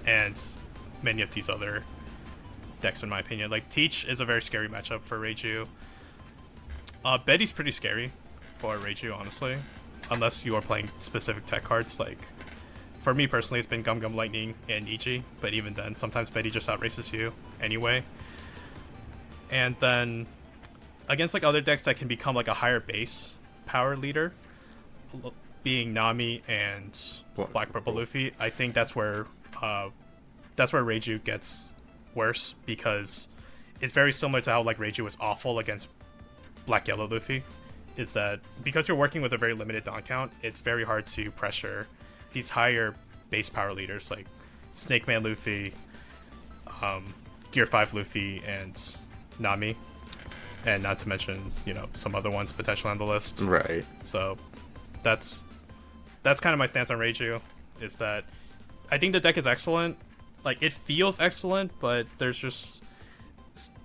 and many of these other decks, in my opinion. Like, Teach is a very scary matchup for Reiju. Betty's pretty scary for Reiju, honestly, unless you are playing specific tech cards. Like, for me personally, it's been Gum Gum Lightning and Ichi, but even then, sometimes Betty just outraces you anyway. And then against like other decks that can become like a higher base power leader, being Nami and Black Purple Luffy, I think that's where Reiju gets worse, because it's very similar to how like Reiju was awful against Black Yellow Luffy. Is that because you're working with a very limited Dawn count, it's very hard to pressure these higher base power leaders like Snake Man Luffy, Gear 5 Luffy, and Nami, and not to mention, you know, some other ones potentially on the list. Right. So that's kind of my stance on Reiju, is that I think the deck is excellent. Like, it feels excellent, but there's just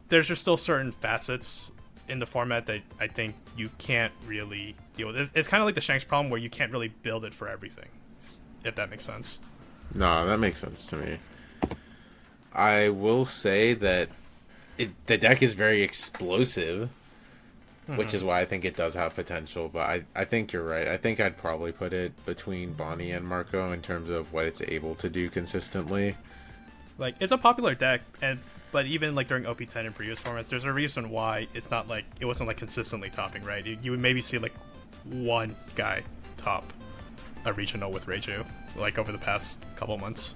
still certain facets in the format that I think you can't really deal with. It's kind of like the Shanks problem, where you can't really build it for everything, if that makes sense. No, that makes sense to me. I will say that the deck is very explosive, which is why I think it does have potential, but I think you're right. I think I'd probably put it between Bonney and Marco in terms of what it's able to do consistently. Like, it's a popular deck, but even like during OP-10 and previous formats, there's a reason why it's not like it wasn't like consistently topping, right? You would maybe see like one guy top a regional with Reiju, like over the past couple months.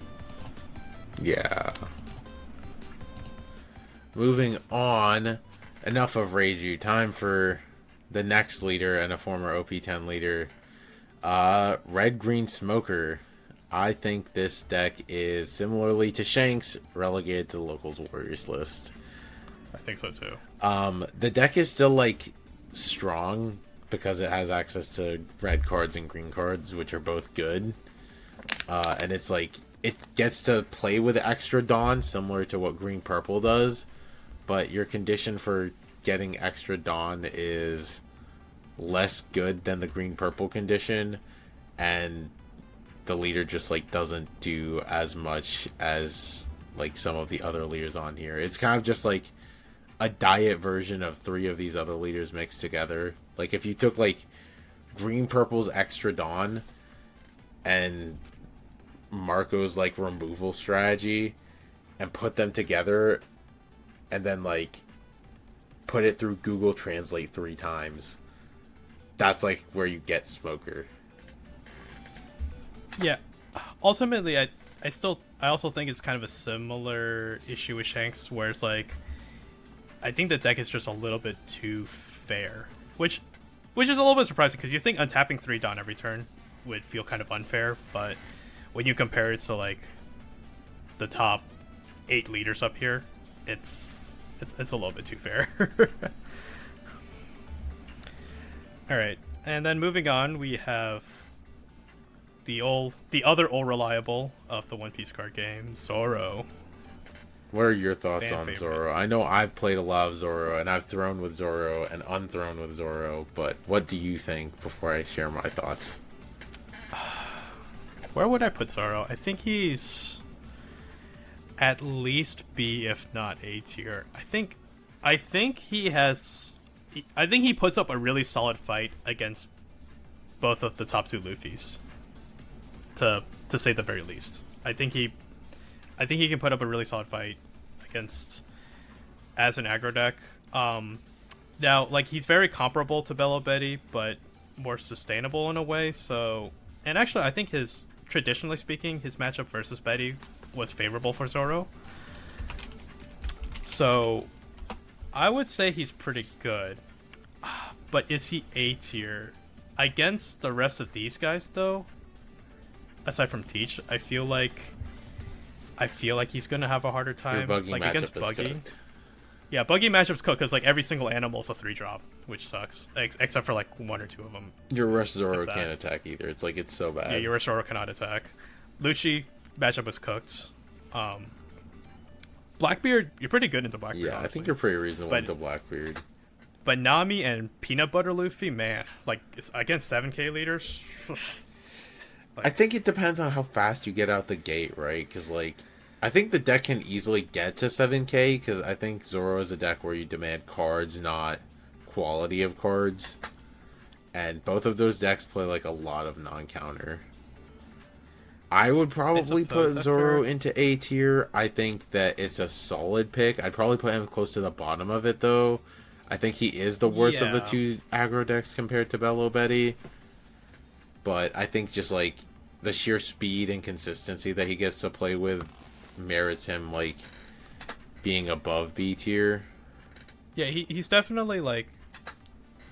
Yeah. Moving on, enough of Reiju. Time for the next leader and a former OP-10 leader, Red Green Smoker. I think this deck is similarly to Shanks, relegated to the Locals Warriors list. I think so too. The deck is still like strong because it has access to red cards and green cards, which are both good. And it's like it gets to play with extra dawn, similar to what green purple does, but your condition for getting extra dawn is less good than the green purple condition, and the leader just like doesn't do as much as like some of the other leaders on here. It's kind of just like a diet version of 3 of these other leaders mixed together. Like if you took like green purple's extra dawn and Marco's like removal strategy and put them together and then like put it through Google Translate 3 times, that's like where you get Smoker. Yeah, ultimately I also think it's kind of a similar issue with Shanks, where it's like I think the deck is just a little bit too fair, which is a little bit surprising because you think untapping 3 Dawn every turn would feel kind of unfair, but when you compare it to like the top 8 leaders up here, it's a little bit too fair. All right, and then moving on, we have the other all reliable of the One Piece card game, Zoro. What are your thoughts Fan on favorite. Zoro? I know I've played a lot of Zoro, and I've thrown with Zoro and unthrown with Zoro, but what do you think before I share my thoughts? Where would I put Zoro? I think he's at least B, if not A tier. I think he puts up a really solid fight against both of the top 2 Luffys. To say the very least, I think he can put up a really solid fight against as an aggro deck. Now, like, he's very comparable to Belo Betty, but more sustainable in a way. So, and actually, I think traditionally speaking, his matchup versus Betty was favorable for Zoro. So, I would say he's pretty good. But is he A tier? Against the rest of these guys, though, aside from Teach, I feel like he's gonna have a harder time. Like against Buggy. Yeah, Buggy matchup's cooked because like every single animal is a 3-drop, which sucks. Except for like 1 or 2 of them. Your Rush Zoro can't attack either. It's like it's so bad. Yeah, your Rush Zoro cannot attack. Lucci matchup is cooked. Blackbeard, you're pretty good into Blackbeard. Yeah, honestly. I think you're pretty reasonable into Blackbeard. But Nami and Peanut Butter Luffy, man, like it's against 7K leaders. I think it depends on how fast you get out the gate, right? Because, like, I think the deck can easily get to 7K, because I think Zoro is a deck where you demand cards, not quality of cards. And both of those decks play, like, a lot of non-counter. I would probably put Zoro into A tier. I think that it's a solid pick. I'd probably put him close to the bottom of it, though. I think he is the worst of the 2 aggro decks compared to Belo Betty. But I think just, like, the sheer speed and consistency that he gets to play with merits him, like, being above B tier. Yeah, he's definitely, like...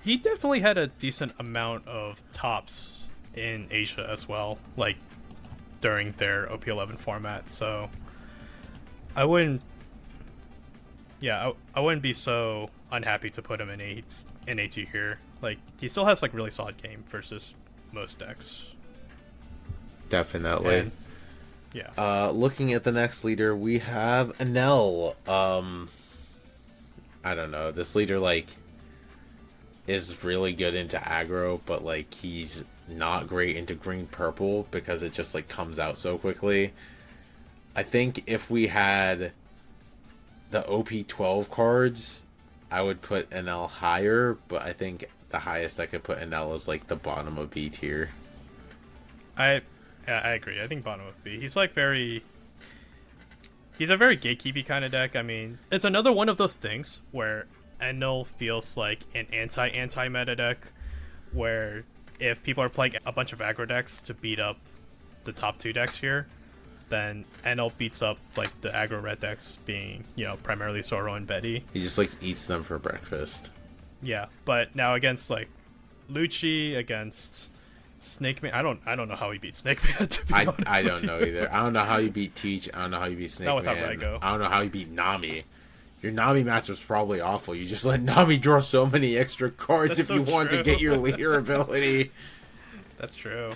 He definitely had a decent amount of tops in Asia as well, like, during their OP-11 format, so... I wouldn't be so unhappy to put him in A tier here. Like, he still has, like, really solid game versus most decks. Definitely. And, yeah. Looking at the next leader, we have Enel. I don't know. This leader, like, is really good into aggro, but, like, he's not great into green-purple because it just, like, comes out so quickly. I think if we had the OP-12 cards, I would put Enel higher, but I think the highest I could put Enel is, like, the bottom of B tier. I agree. I think bottom of B. He's like he's a very gatekeepy kind of deck. I mean, it's another one of those things where Enel feels like an anti-meta deck, where if people are playing a bunch of aggro decks to beat up the top 2 decks here, then Enel beats up like the aggro red decks, being, you know, primarily Zoro and Betty. He just like eats them for breakfast. Yeah, but now against like Lucci, against Snake Man, I don't know how he beat Snake Man. To be honest I don't know either. I don't know how you beat Teach. I don't know how you beat Snake Man. Reiju. I don't know how you beat Nami. Your Nami matchup's probably awful. You just let Nami draw so many extra cards if you want to get your leader ability. That's true.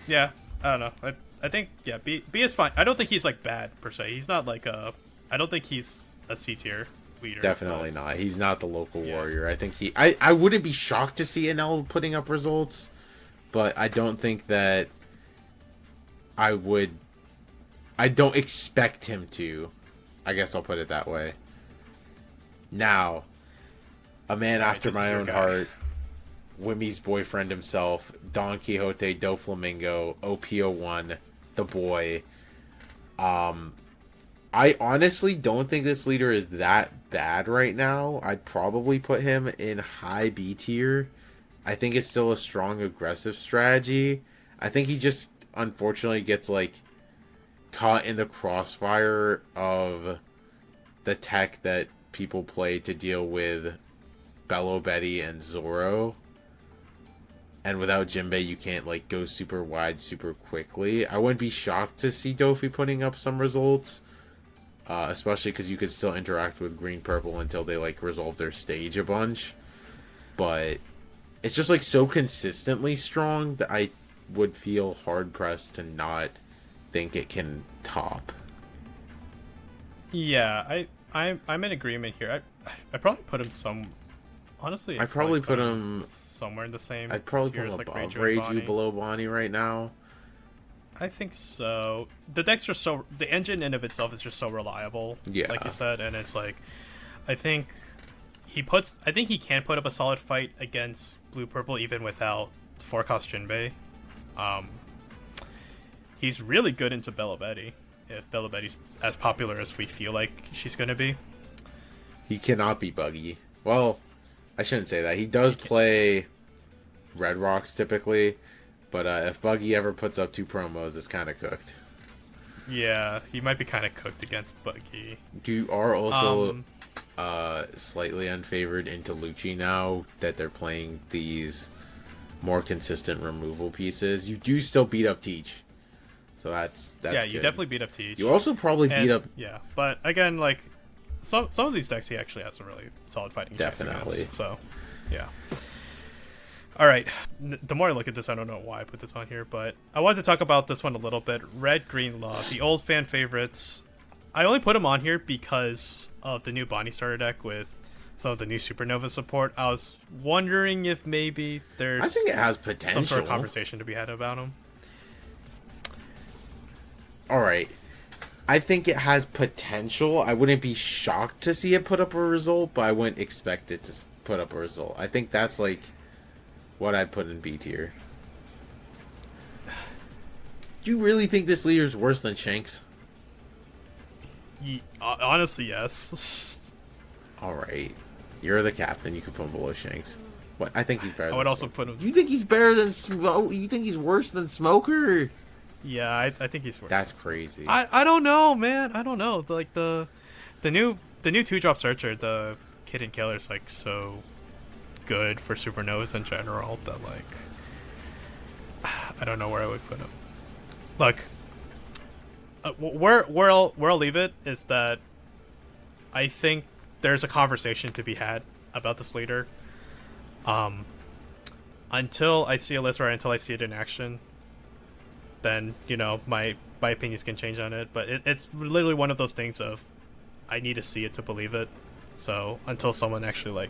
Yeah, I don't know. I think yeah, B is fine. I don't think he's like bad per se. He's not like a. I don't think he's a C tier leader. Definitely not. He's not the local warrior. I think I wouldn't be shocked to see Enel putting up results, but I don't think that I would. I don't expect him to. I guess I'll put it that way. Now, a man after my own heart, Wimmy's boyfriend himself, Don Quixote Doflamingo, OP-11, the boy. I honestly don't think this leader is that bad right now. I'd probably put him in high B tier. I think it's still a strong aggressive strategy. I think he just unfortunately gets like caught in the crossfire of the tech that people play to deal with Belo Betty and Zoro. And without Jinbe, you can't like go super wide super quickly. I wouldn't be shocked to see Dofi putting up some results. Especially because you could still interact with green purple until they like resolve their stage a bunch. But it's just like so consistently strong that I would feel hard pressed to not think it can top. Yeah, I'm in agreement here. I probably put him some. Honestly, I'd probably put him somewhere in the same. I'd probably put him like above Reiju, below Bonney right now. I think so. The decks are so. The engine in of itself is just so reliable. Yeah. Like you said, and it's like, I think he puts. I think he can put up a solid fight against blue purple even without forecast Jinbe. He's really good into Belo Betty. If Belo Betty's as popular as we feel like she's gonna be, he cannot be Buggy. Well, I shouldn't say that. He does play Red Rocks typically. But if Buggy ever puts up 2 promos, it's kind of cooked. Yeah, he might be kind of cooked against Buggy. You are also slightly unfavored into Lucci now that they're playing these more consistent removal pieces. You do still beat up Teach. So that's yeah, good. You definitely beat up Teach. You also probably beat up... Yeah, but again, like, some of these decks he actually has a really solid fighting chance against. So, yeah. All right. The more I look at this, I don't know why I put this on here, but I wanted to talk about this one a little bit. Red Green Love, the old fan favorites. I only put them on here because of the new Bonney starter deck with some of the new Supernova support. I was wondering if maybe there's I think it has potential. Some sort of conversation to be had about them. All right. I think it has potential. I wouldn't be shocked to see it put up a result, but I wouldn't expect it to put up a result. I think that's like what I'd put in B tier. Do you really think this leader's worse than Shanks? Honestly, yes. Alright. You're the captain. You can put him below Shanks. What? I think he's better I would also put him... You think he's better than Smoke? You think he's worse than Smoker? Yeah, I think he's worse. That's crazy. I don't know, man. I don't know. Like, the new 2-drop Searcher, the Kid and Killer's, like, so good for Supernovas in general that, like, I don't know where I would put him. Look, where I'll leave it is that I think there's a conversation to be had about this leader. Until I see a list or until I see it in action, then, you know, my opinions can change on it. But it's literally one of those things of I need to see it to believe it. So until someone actually, like,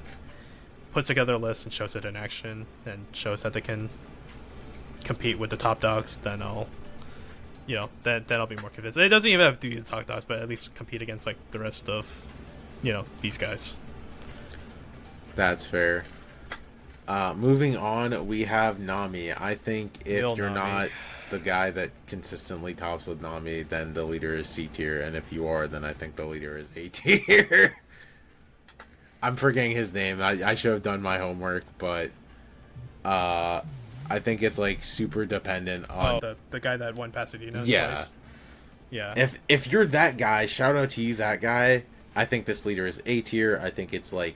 puts together a list and shows it in action and shows that they can compete with the top dogs, then I'll, you know, then I'll be more convinced. It doesn't even have to be the top dogs, but at least compete against, like, the rest of, you know, these guys. That's fair. Moving on, we have Nami. I think if you're not the guy that consistently tops with Nami, then the leader is C tier, and if you are, then I think the leader is A tier. I'm forgetting his name. I should have done my homework, but I think it's like super dependent on the guy that won Pasadena. Yeah, twice. Yeah. If you're that guy, shout out to you, that guy. I think this leader is A tier. I think it's like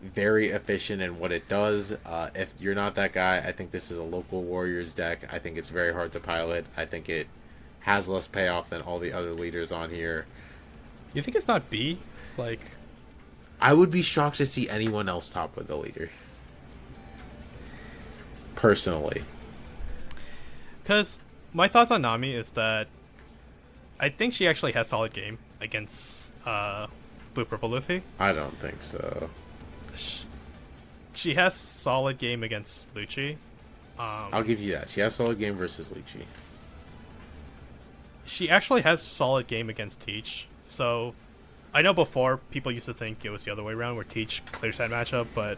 very efficient in what it does. If you're not that guy, I think this is a local Warriors deck. I think it's very hard to pilot. I think it has less payoff than all the other leaders on here. You think it's not B? Like, I would be shocked to see anyone else top with the leader. Personally. Because my thoughts on Nami is that I think she actually has solid game against Blue Purple Luffy. I don't think so. She has solid game against Lucci. I'll give you that. She has solid game versus Lucci. She actually has solid game against Teach. So I know before people used to think it was the other way around, where Teach clears that matchup, but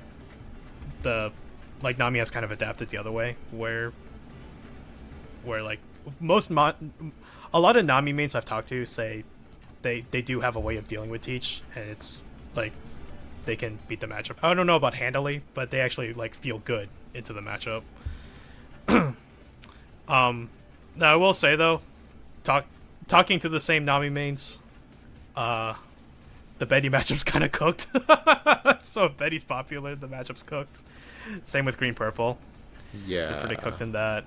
Nami has kind of adapted the other way, where like a lot of Nami mains I've talked to say they do have a way of dealing with Teach, and it's like they can beat the matchup. I don't know about handily, but they actually like feel good into the matchup. Now I will say though, talking to the same Nami mains, the Betty matchup's kind of cooked. So if Betty's popular, the matchup's cooked. Same with Green Purple. Yeah, they're pretty cooked in that.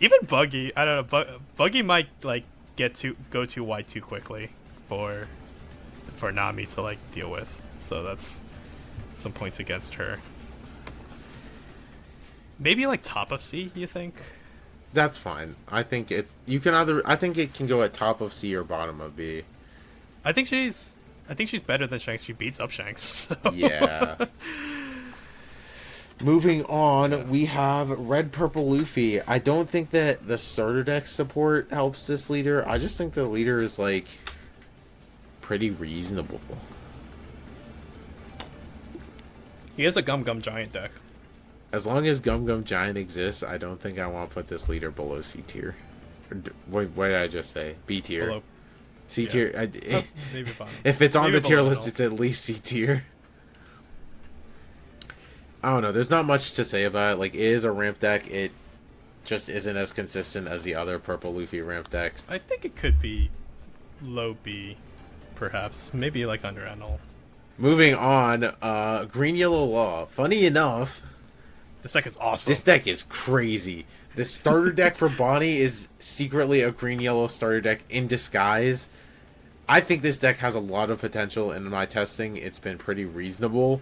Even Buggy, I don't know. Buggy might like go too wide too quickly for Nami to like deal with. So that's some points against her. Maybe like top of C, you think? That's fine. I think it can go at top of C or bottom of B. I think she's better than Shanks. She beats up Shanks. So. Yeah. Moving on, we have Red Purple Luffy. I don't think that the starter deck support helps this leader. I just think the leader is like pretty reasonable. He has a Gum Gum Giant deck. As long as Gum Gum Giant exists, I don't think I want to put this leader below C tier. What did I just say? B tier. Below. C tier. Yeah. Maybe bottom. If it's on maybe the tier below list, it's at least C tier. I don't know. There's not much to say about it. Like, it is a ramp deck. It just isn't as consistent as the other Purple Luffy ramp decks. I think it could be low B, perhaps. Maybe like under Enel. Moving on, Green Yellow Law. Funny enough, this deck is awesome. This deck is crazy. The starter deck for Bonney is secretly a Green Yellow starter deck in disguise. I think this deck has a lot of potential. In my testing, it's been pretty reasonable.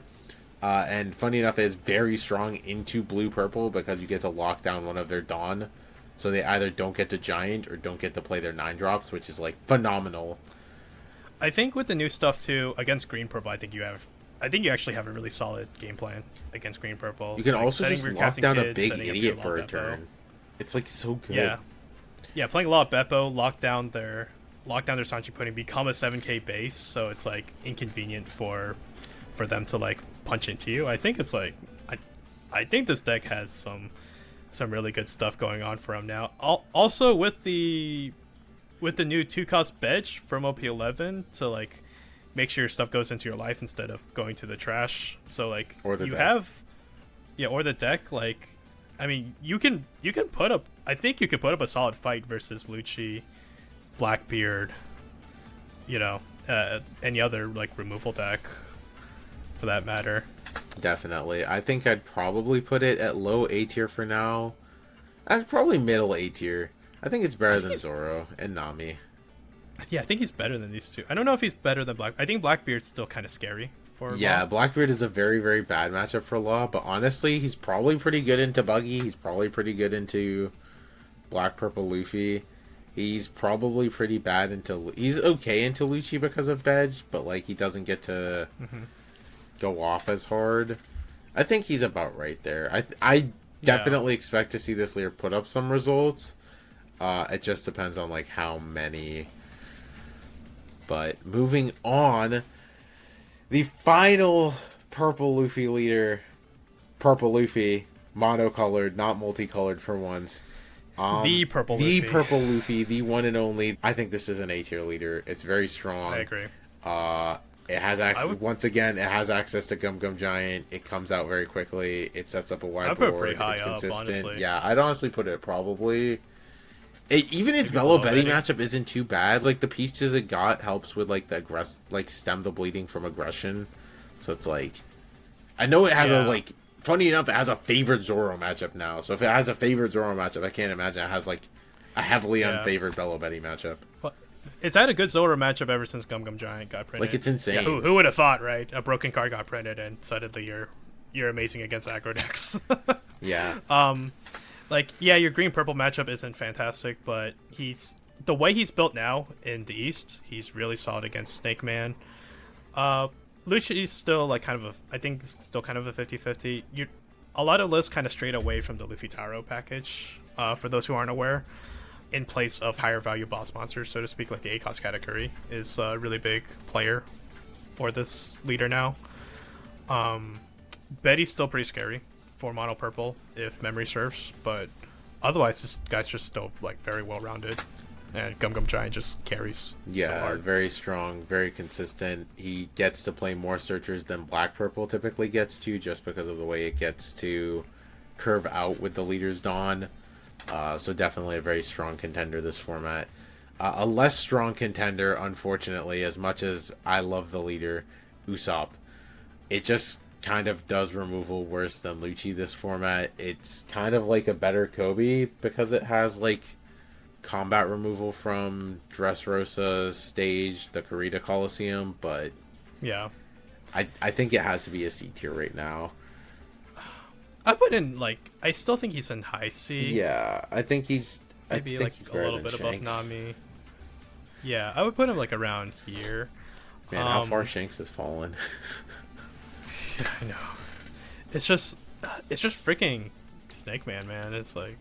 And funny enough, it is very strong into Blue Purple because you get to lock down one of their Dawn. So they either don't get to Giant or don't get to play their 9-drops, which is like phenomenal. I think with the new stuff too, against Green Purple, I think you actually have a really solid game plan against Green Purple. You can like also just lock down a big idiot for a turn. It's like so good. Yeah, playing a lot of Beppo, lock down their Sanchi Pudding, become a 7k base, so it's like inconvenient for them to like punch into you. I think it's like I think this deck has some really good stuff going on for him now. Also with the new 2-cost Bedge from OP-11 to like make sure your stuff goes into your life instead of going to the trash. So like or the deck. Like, I mean, you can put up. I think you could put up a solid fight versus Lucci, Blackbeard. You know, any other like removal deck, for that matter. Definitely, I think I'd probably put it at low A tier for now. I'd probably middle A tier. I think it's better than Zoro and Nami. Yeah, I think he's better than these two. I don't know if he's better than I think Blackbeard's still kind of scary for Yeah, Law. Blackbeard is a very, very bad matchup for Law, but honestly, he's probably pretty good into Buggy. He's probably pretty good into Black Purple Luffy. He's probably pretty bad into... He's okay into Lucci because of Bedge, but like he doesn't get to go off as hard. I think he's about right there. I definitely expect to see this leader put up some results. It just depends on like how many. But moving on, the final Purple Luffy leader, Purple Luffy, monocolored, not multicolored for once. The Purple Luffy, the one and only. I think this is an A tier leader. It's very strong. I agree. It has access. Once again, it has access to Gum Gum Giant. It comes out very quickly. It sets up a whiteboard. I'd put it pretty high it's up, consistent. honestly. Yeah, I'd honestly put it probably. Even its Belo Betty matchup isn't too bad. Like the pieces it got helps with like the stem the bleeding from aggression. So it's like, I know it has a like. Funny enough, it has a favored Zoro matchup now. So if it has a favored Zoro matchup, I can't imagine it has like a heavily unfavored Belo Betty matchup. Well, it's had a good Zoro matchup ever since Gum Gum Giant got printed. Like it's insane. Yeah, who would have thought, right? A broken card got printed and suddenly you're amazing against aggro decks. Yeah. like, yeah, your green purple matchup isn't fantastic, but the way he's built now in the East, he's really solid against Snake Man. Lucci is still like kind of I think it's still kind of a 50-50. A lot of lists kind of strayed away from the Luffy Taro package. For those who aren't aware, in place of higher value boss monsters, so to speak, like the ACOS Katakuri is a really big player for this leader now. Betty's still pretty scary for mono purple if memory serves, but otherwise this guy's just still like very well rounded, and Gum Gum Giant just carries. Yeah, so hard. Very strong, very consistent. He gets to play more searchers than black purple typically gets to, just because of the way it gets to curve out with the leader's dawn. So definitely a very strong contender this format. A less strong contender, unfortunately, as much as I love the leader, Usopp. It just kind of does removal worse than Lucci this format. It's kind of like a better Koby because it has like combat removal from Dressrosa stage, the Kurita Coliseum, but yeah, I think it has to be a C tier right now. I put in like I still think he's in high C. Yeah, I think he's maybe think like he's a little bit Shanks. above Nami. Yeah, I would put him like around here. Man, how far Shanks has fallen. Yeah, I know. It's just freaking Snake Man. It's like,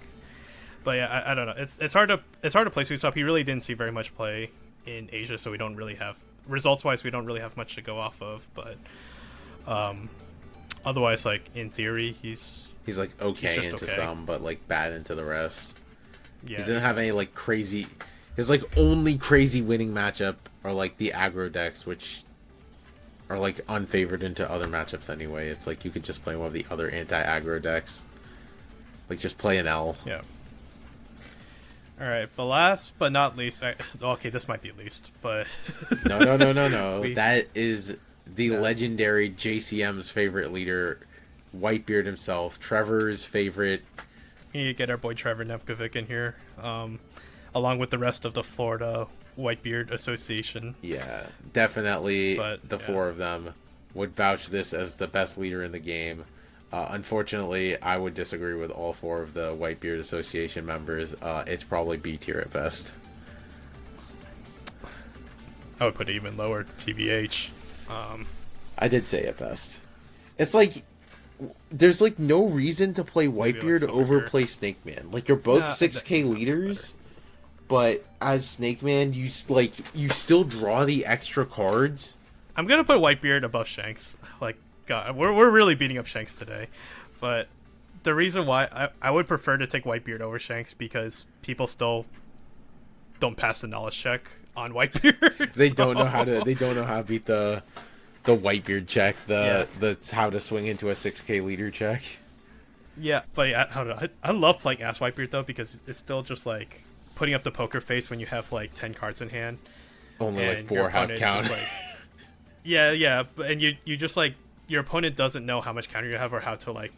but yeah, I don't know. It's hard to place Usopp. He really didn't see very much play in Asia, so we don't really have results wise. We don't really have much to go off of. But otherwise, like in theory, he's like okay into some, but like bad into the rest. Yeah, he doesn't have any like crazy. His like only crazy winning matchup are like the aggro decks, which are like unfavored into other matchups anyway. It's like you could just play one of the other anti-aggro decks. Like just play an L. Yeah. Alright, but last but not least, okay, this might be least, but No. That is the legendary JCM's favorite leader, Whitebeard himself, Trevor's favorite. We need to get our boy Trevor Nepkovic in here, along with the rest of the Florida Whitebeard Association. Yeah, definitely. But the four of them would vouch this as the best leader in the game. Unfortunately, I would disagree with all four of the Whitebeard Association members. It's probably B tier at best. I would put it even lower, TBH. I did say at best. It's like there's like no reason to play Whitebeard over play Snake Man. Like you're both 6K leaders. But as Snake Man, you still draw the extra cards. I'm gonna put Whitebeard above Shanks. Like, God, we're really beating up Shanks today. But the reason why I would prefer to take Whitebeard over Shanks because people still don't pass the knowledge check on Whitebeard. They don't know how to beat the Whitebeard check. The how to swing into a 6K leader check. Yeah, but I don't know. I love playing Ass Whitebeard though because it's still just like putting up the poker face when you have like 10 cards in hand. Only like 4 have count. Like, yeah, and you just like your opponent doesn't know how much counter you have or how to like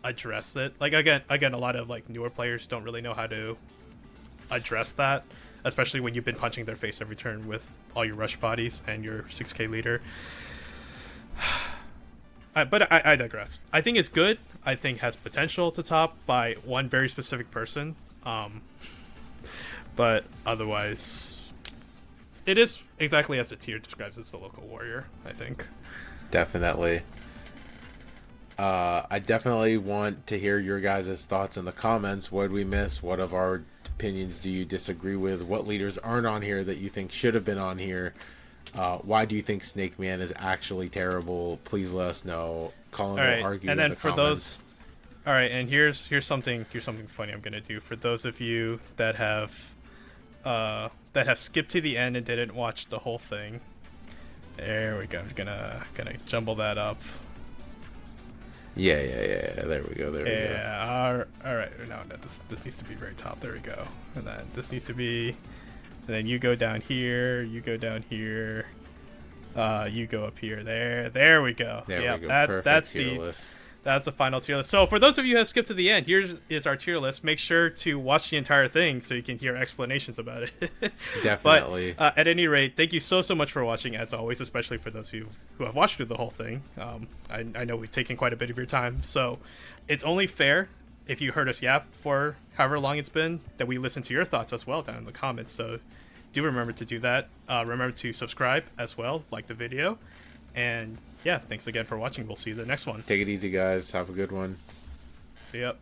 address it. Like again, a lot of like newer players don't really know how to address that, especially when you've been punching their face every turn with all your rush bodies and your 6K leader. But I digress. I think it's good. I think has potential to top by one very specific person. But otherwise, it is exactly as the tier describes. It's a local warrior, I think. Definitely. I definitely want to hear your guys' thoughts in the comments. What did we miss? What of our opinions do you disagree with? What leaders aren't on here that you think should have been on here? Why do you think Snake Man is actually terrible? Please let us know. Colin will argue and then in the for comments. those, all right, and here's something funny I'm gonna do for those of you that have skipped to the end and didn't watch the whole thing. There we go. I'm gonna jumble that up. Yeah. There we go. Yeah. All right. No, this needs to be very top. There we go. And then this needs to be. And then you go down here. You go down here. You go up here. There we go. There we go. Perfect tier list. That's the final tier list. So for those of you who have skipped to the end, here is our tier list. Make sure to watch the entire thing so you can hear explanations about it. Definitely. But at any rate, thank you so much for watching, as always, especially for those of you who have watched through the whole thing. I know we've taken quite a bit of your time, so it's only fair if you heard us yap for however long it's been, that we listen to your thoughts as well down in the comments. So do remember to do that. Remember to subscribe as well, like the video. And yeah, thanks again for watching. We'll see you in the next one. Take it easy, guys. Have a good one. See ya.